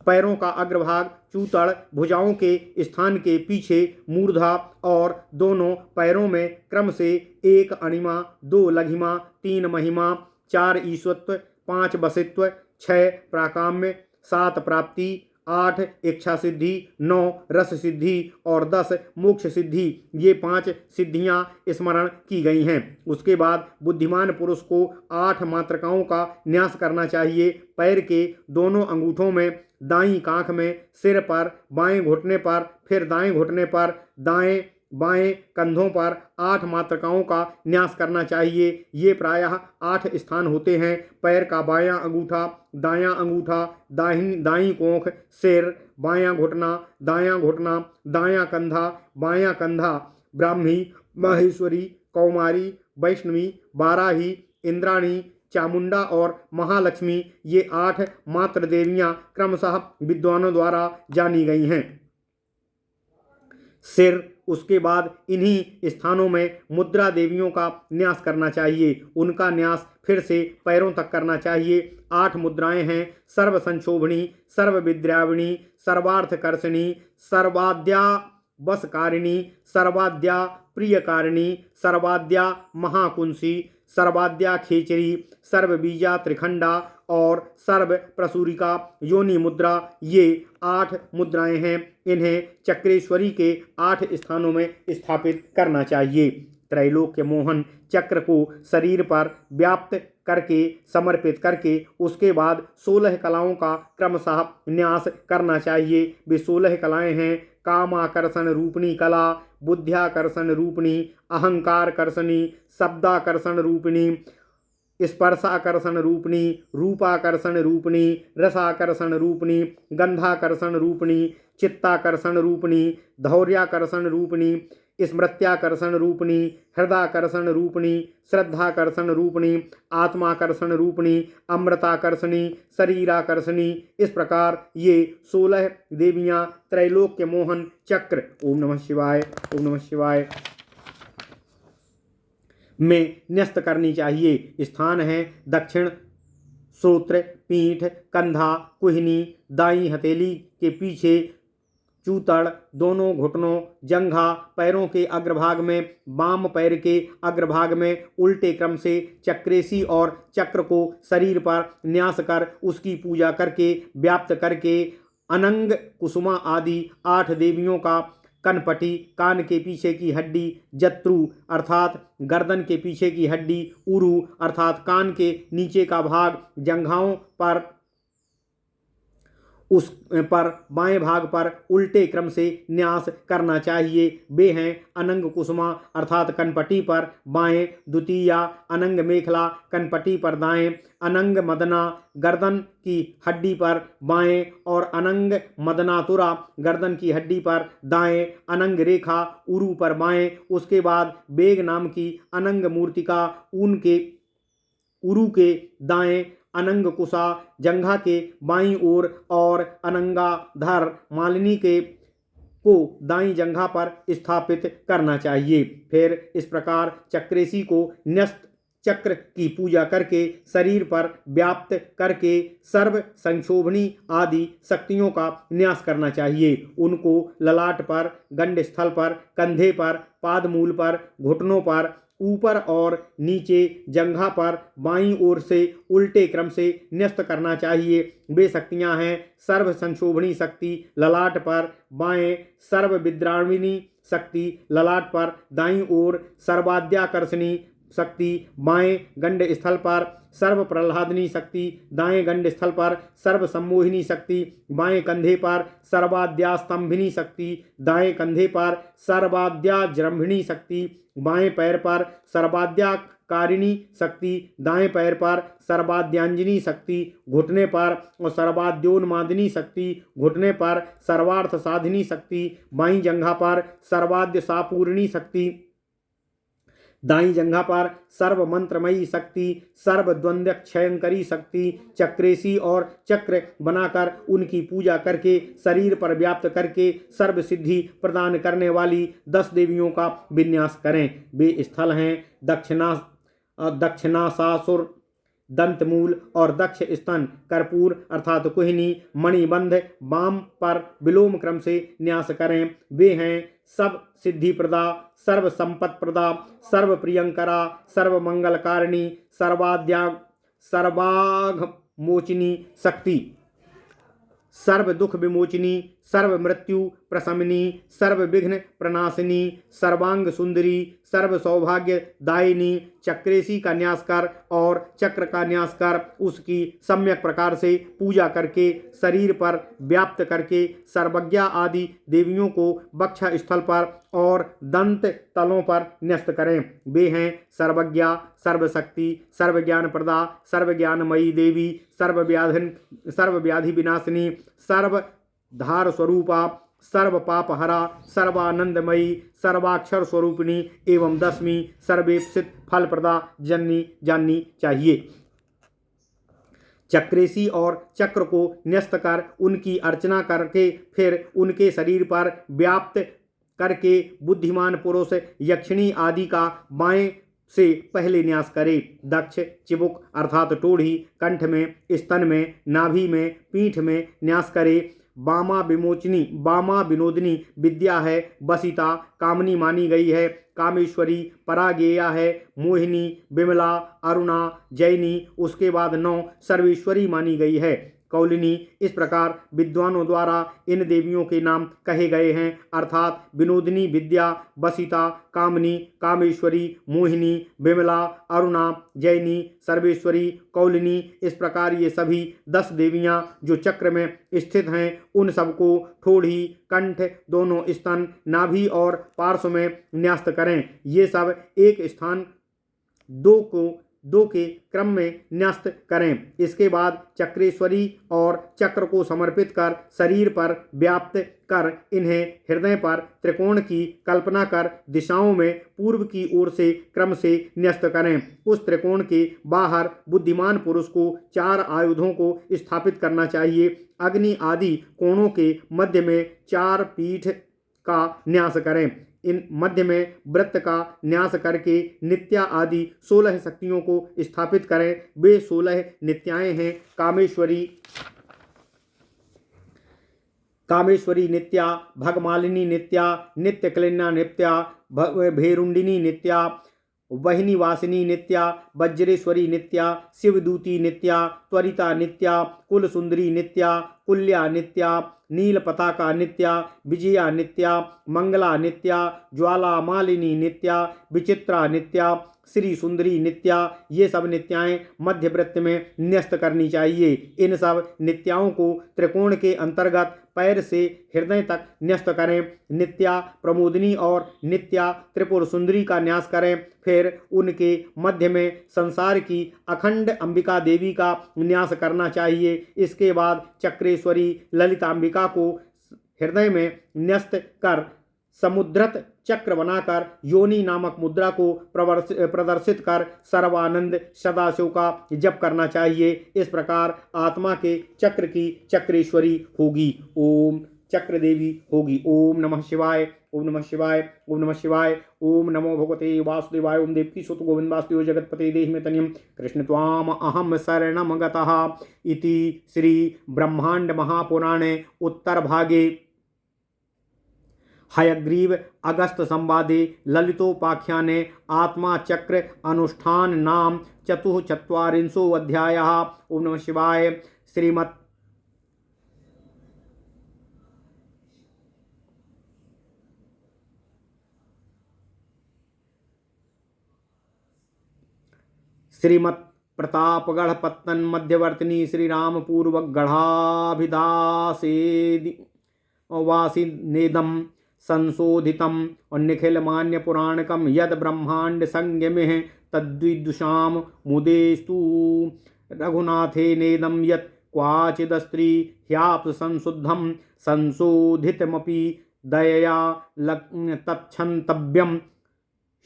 पैरों का अग्रभाग, चूतड़, भुजाओं के स्थान के पीछे मूर्धा और दोनों पैरों में क्रम से 1 अणिमा, 2 लघिमा, 3 महिमा, 4 ईश्वत्व, 5 वसित्व, 6 प्राकाम्य, 7 प्राप्ति, 8 इच्छा सिद्धि, 9 रस सिद्धि और 10 मोक्ष सिद्धि, ये 5 सिद्धियां स्मरण की गई हैं। उसके बाद बुद्धिमान पुरुष को 8 मातृकाओं का न्यास करना चाहिए। पैर के दोनों अंगूठों में, दाईं कांख में, सिर पर, बाएं घुटने पर, फिर दाएं घुटने पर, दाएं बाएं कंधों पर 8 मातृकाओं का न्यास करना चाहिए। ये प्रायः 8 स्थान होते हैं। पैर का बायां अंगूठा, दायां अंगूठा, दाईं कोंख, सिर, बायां घुटना, दायां कंधा, बायां कंधा, ब्राह्मी, माहेश्वरी, कौमारी, वैष्णवी, बाराही, इंद्राणी, चामुंडा और महालक्ष्मी, ये 8 मातृ देवियां क्रमशः विद्वानों द्वारा जानी गई हैं। सिर, उसके बाद इन्हीं स्थानों में मुद्रा देवियों का न्यास करना चाहिए। उनका न्यास फिर से पैरों तक करना चाहिए। 8 मुद्राएं हैं: सर्व संशोभनी, सर्व विद्राविणी, सर्वार्थकर्षणी, सर्वाद्या वशकारिणी, सर्वाद्या प्रियकारिणी, सर्वाद्या महाकुंसी, सर्वाद्या खेचरी, सर्वबीजा त्रिखंडा और सर्व प्रसूरिका योनि मुद्रा, ये 8 मुद्राएं हैं। इन्हें चक्रेश्वरी के 8 स्थानों में स्थापित करना चाहिए। त्रैलोक्य मोहन चक्र को शरीर पर व्याप्त करके समर्पित करके उसके बाद 16 कलाओं का क्रमशः न्यास करना चाहिए। वे 16 कलाएं हैं: कामाकर्षण रूपिणी कला, बुद्ध्याकर्षण रूपिणी, अहंकारकर्षणी, शब्दाकर्षण रूपिणी, स्पर्शाकर्षण रूपिणी, रूपाकर्षण रूपिणी, रसाकर्षण रूपिणी, गंधाकर्षण रूपिणी, चित्ताकर्षण रूपिणी, धौर्याकर्षण रूपिणी, स्मृत्याकर्षण रूपिणी, हृदाकर्षण रूपिणी, श्रद्धाकर्षण रूपिणी, आत्माकर्षण रूपिणी, अमृताकर्षणी, शरीराकर्षणी। इस प्रकार ये 16 देवियां त्रैलोक्य मोहन चक्र, ओम नमः शिवाय, ओम नमः शिवाय, में न्यस्त करनी चाहिए। स्थान है दक्षिण श्रोत्र, पीठ, कंधा, कुहनी, दाईं हथेली के पीछे, चूतड़, दोनों घुटनों, जंघा, पैरों के अग्रभाग में, बाम पैर के अग्रभाग में, उल्टे क्रम से चक्रेसी और चक्र को शरीर पर न्यास कर उसकी पूजा करके व्याप्त करके अनंग कुसुमा आदि 8 देवियों का कनपटी, कान के पीछे की हड्डी, जत्रु अर्थात गर्दन के पीछे की हड्डी, उरु अर्थात कान के नीचे का भाग, जंघाओं पर, उस पर बाएं भाग पर उल्टे क्रम से न्यास करना चाहिए। वे हैं अनंग कुसुमा अर्थात कनपटी पर बाएं, द्वितीया अनंग मेखला कनपटी पर दाएं, अनंग मदना गर्दन की हड्डी पर बाएं और अनंग मदनातुरा गर्दन की हड्डी पर दाएं, अनंग रेखा उरु पर बाएं। उसके बाद बेग नाम की अनंग मूर्तिका ऊन के उरु के दाएं, अनंग कुशा जंघा के बाईं ओर और अनंगाधर मालिनी के को दाईं जंघा पर स्थापित करना चाहिए। फिर इस प्रकार चक्रेसी को न्यस्त चक्र की पूजा करके शरीर पर व्याप्त करके सर्व संशोभनी आदि शक्तियों का न्यास करना चाहिए। उनको ललाट पर, गंड स्थल पर, कंधे पर, पादमूल पर, घुटनों पर, ऊपर और नीचे जंघा पर बाईं ओर से उल्टे क्रम से न्यस्त करना चाहिए। वे शक्तियां हैं सर्व संशोभनी शक्ति ललाट पर बाएं, सर्व विद्राविणी शक्ति ललाट पर दाईं ओर, सर्वाद्याकर्षणी शक्ति बाएं गंड स्थल पर, सर्व प्रह्लादनी शक्ति दाएं गंड स्थल पर, सर्व सम्मोहिनी शक्ति बाएं कंधे पर, सर्वाद्यास्तंभिनी शक्ति दाएं कंधे पर, सर्वाद्याजृंभिणी शक्ति बाएं पैर पर, सर्वाद्याकारिणी शक्ति दाएं पैर पर, सर्वाद्यांजनी शक्ति घुटने पर और सर्वाद्योन्मादिनी शक्ति घुटने पर, सर्वार्थ साधिनी शक्ति बाईं जंघा पर, सर्वाद्य सापूर्णी शक्ति दाईं जंघा पर, सर्व मंत्रमयी शक्ति, सर्व द्वंद्व क्षयंकरी शक्ति चक्रेसी और चक्र बनाकर उनकी पूजा करके शरीर पर व्याप्त करके सर्व सिद्धि प्रदान करने वाली 10 देवियों का विन्यास करें। वे स्थल हैं दक्षिणासासुर, दंतमूल और दक्ष स्तन, कर्पूर अर्थात कुहिनी, मणिबंध वाम पर विलोम क्रम से न्यास करें। वे हैं सब सिद्धिप्रदा, सर्व संपत्प्रदा, सर्व प्रियंकरा, सर्व मंगलकारिणी, सर्वाघ मोचिनी शक्ति, सर्व दुख विमोचिनी, सर्व मृत्यु प्रशमनी, सर्व विघ्न प्रनाशिनी, सर्वांग सुंदरी, सर्व सौभाग्य दायिनी चक्रेशी का न्यास कर और चक्र का न्यास कर उसकी सम्यक प्रकार से पूजा करके शरीर पर व्याप्त करके सर्वज्ञा आदि देवियों को वक्ष स्थल पर और दंत तलों पर न्यस्त करें। वे हैं सर्वज्ञा, सर्वशक्ति, सर्वज्ञान प्रदा, सर्वज्ञानमयी देवी, सर्वव्याधि विनाशिनी, सर्वधार स्वरूपा, सर्व पाप हरा, सर्वानंदमयी, सर्वाक्षर स्वरूपिणी एवं 10वीं सर्वेप्सित फल प्रदा जाननी चाहिए। चक्रेशी और चक्र को न्यस्त कर उनकी अर्चना करके फिर उनके शरीर पर व्याप्त करके बुद्धिमान पुरुष यक्षिणी आदि का बाएं से पहले न्यास करे। दक्ष चिबुक अर्थात टोढ़ी, कंठ में, स्तन में, नाभि में, पीठ में न्यास करे। बामा विनोदिनी विद्या है, वसिता कामनी मानी गई है, कामेश्वरी परागेया है, मोहिनी, विमला, अरुणा, जैनी उसके बाद 9 सर्वेश्वरी मानी गई है। कौलिनी इस प्रकार विद्वानों द्वारा इन देवियों के नाम कहे गए हैं, अर्थात विनोदिनी विद्या, वसिता, कामनी, कामेश्वरी, मोहिनी, विमला, अरुणा, जैनी, सर्वेश्वरी, कौलिनी। इस प्रकार ये सभी 10 देवियां जो चक्र में स्थित हैं उन सबको ठोड़ी, कंठ, दोनों स्तन, नाभि और पार्श्व में न्यस्त करें। ये सब एक स्थान 2 के क्रम में न्यस्त करें। इसके बाद चक्रेश्वरी और चक्र को समर्पित कर शरीर पर व्याप्त कर इन्हें हृदय पर त्रिकोण की कल्पना कर दिशाओं में पूर्व की ओर से क्रम से न्यस्त करें। उस त्रिकोण के बाहर बुद्धिमान पुरुष को 4 आयुधों को स्थापित करना चाहिए। अग्नि आदि कोणों के मध्य में 4 पीठ का न्यास करें। इन मध्य में वृत्त का न्यास करके नित्या आदि 16 शक्तियों को स्थापित करें। वे 16 नित्याएं हैं कामेश्वरी नित्या, भगमालिनी नित्या, नित्य कलिन्ना नित्या, भेरुंडिनी नित्या, वहिनी वासिनी नित्या, वज्रेश्वरी नित्या, शिवदूती नित्या, त्वरिता नित्या, कुल सुंदरी नित्या, कुल्या नित्या, नील पताका नित्या, विजया नित्या, मंगला नित्या, ज्वाला मालिनी नित्या, विचित्रा नित्या, श्री सुंदरी नित्या। ये सब नित्याएं मध्य वृत्त में न्यस्त करनी चाहिए। इन सब नित्याओं को त्रिकोण के अंतर्गत पैर से हृदय तक न्यस्त करें। नित्या प्रमोदिनी और नित्या त्रिपुर सुंदरी का न्यास करें। फिर उनके मध्य में संसार की अखंड अंबिका देवी का न्यास करना चाहिए। इसके बाद चक्रेश्वरी ललितांबिका को हृदय में न्यस्त कर समुद्रत चक्र बनाकर योनि नामक मुद्रा को प्रदर्शित कर सर्वानंद सदाशिव का जप करना चाहिए। इस प्रकार आत्मा के चक्र की चक्रेश्वरी होगी। ओम चक्र देवी होगी। ओम नमः शिवाय, ओम नमः शिवाय, ओम नमः शिवाय, ओम नमो भगवते वासुदेवाय, ओम देवकी सुत गोविंद वासुदेव जगतपते देहि मे तनियम कृष्ण त्वाम अहम शरणम गतः इति श्री ब्रह्मांड महापुराणे उत्तर भागे हयग्रीव अगस्त संवादे ललितोपाख्याने आत्मा चक्र अनुष्ठान नाम 44 अध्यायः। ओम नमः शिवाय। श्रीमत् प्रतापगढ़ पत्तन मध्यवर्तिनी श्री राम पूर्वक गढ़ाभिदासेदि वासिनेदम संशोधितम और निखिल मान्य पुराणकम यद ब्रह्मांड संज्ञमिह तद्विदुषाम मुदेस्तु रघुनाथे नेदम यत् क्वाचिदस्त्री ह्याप्त संशुद्धम संशोधितमपि दयया तच्छन्तव्यम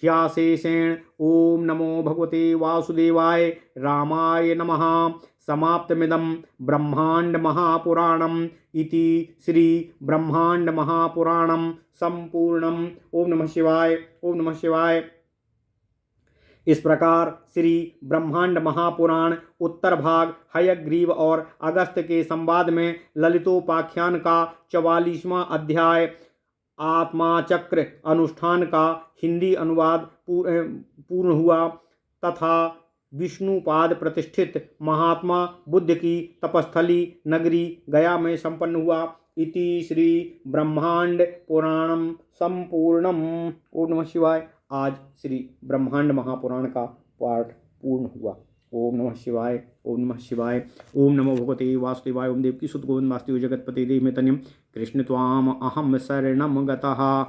ह्याशेषेण। ओम नमो भगवते वासुदेवाय रामाय नमः। समाप्तमिदं ब्रह्मांड महापुराणम इति श्री ब्रह्मांड महापुराणम संपूर्णम। ओम नमः शिवाय, ओम नमः शिवाय। इस प्रकार श्री ब्रह्मांड महापुराण उत्तर भाग हयग्रीव और अगस्त के संवाद में ललितोपाख्यान का 44वां अध्याय आत्मा चक्र अनुष्ठान का हिंदी अनुवाद पूर्ण हुआ तथा विष्णुपाद प्रतिष्ठित महात्मा बुद्ध की तपस्थली नगरी गया में संपन्न हुआ। इति श्री ब्रह्मांड पुराणम संपूर्णम। ओम नमः शिवाय। आज श्री ब्रह्मांड महापुराण का पाठ पूर्ण हुआ। ओम नमः शिवाय। ओम नमः शिवाय। ओम नमो भगवते वासुदेवाय। ओम देवकी सुत गोविंद वासुदेव जगतपते देहिमे तनयम कृष्ण त्वाम अहम शरणम गतः।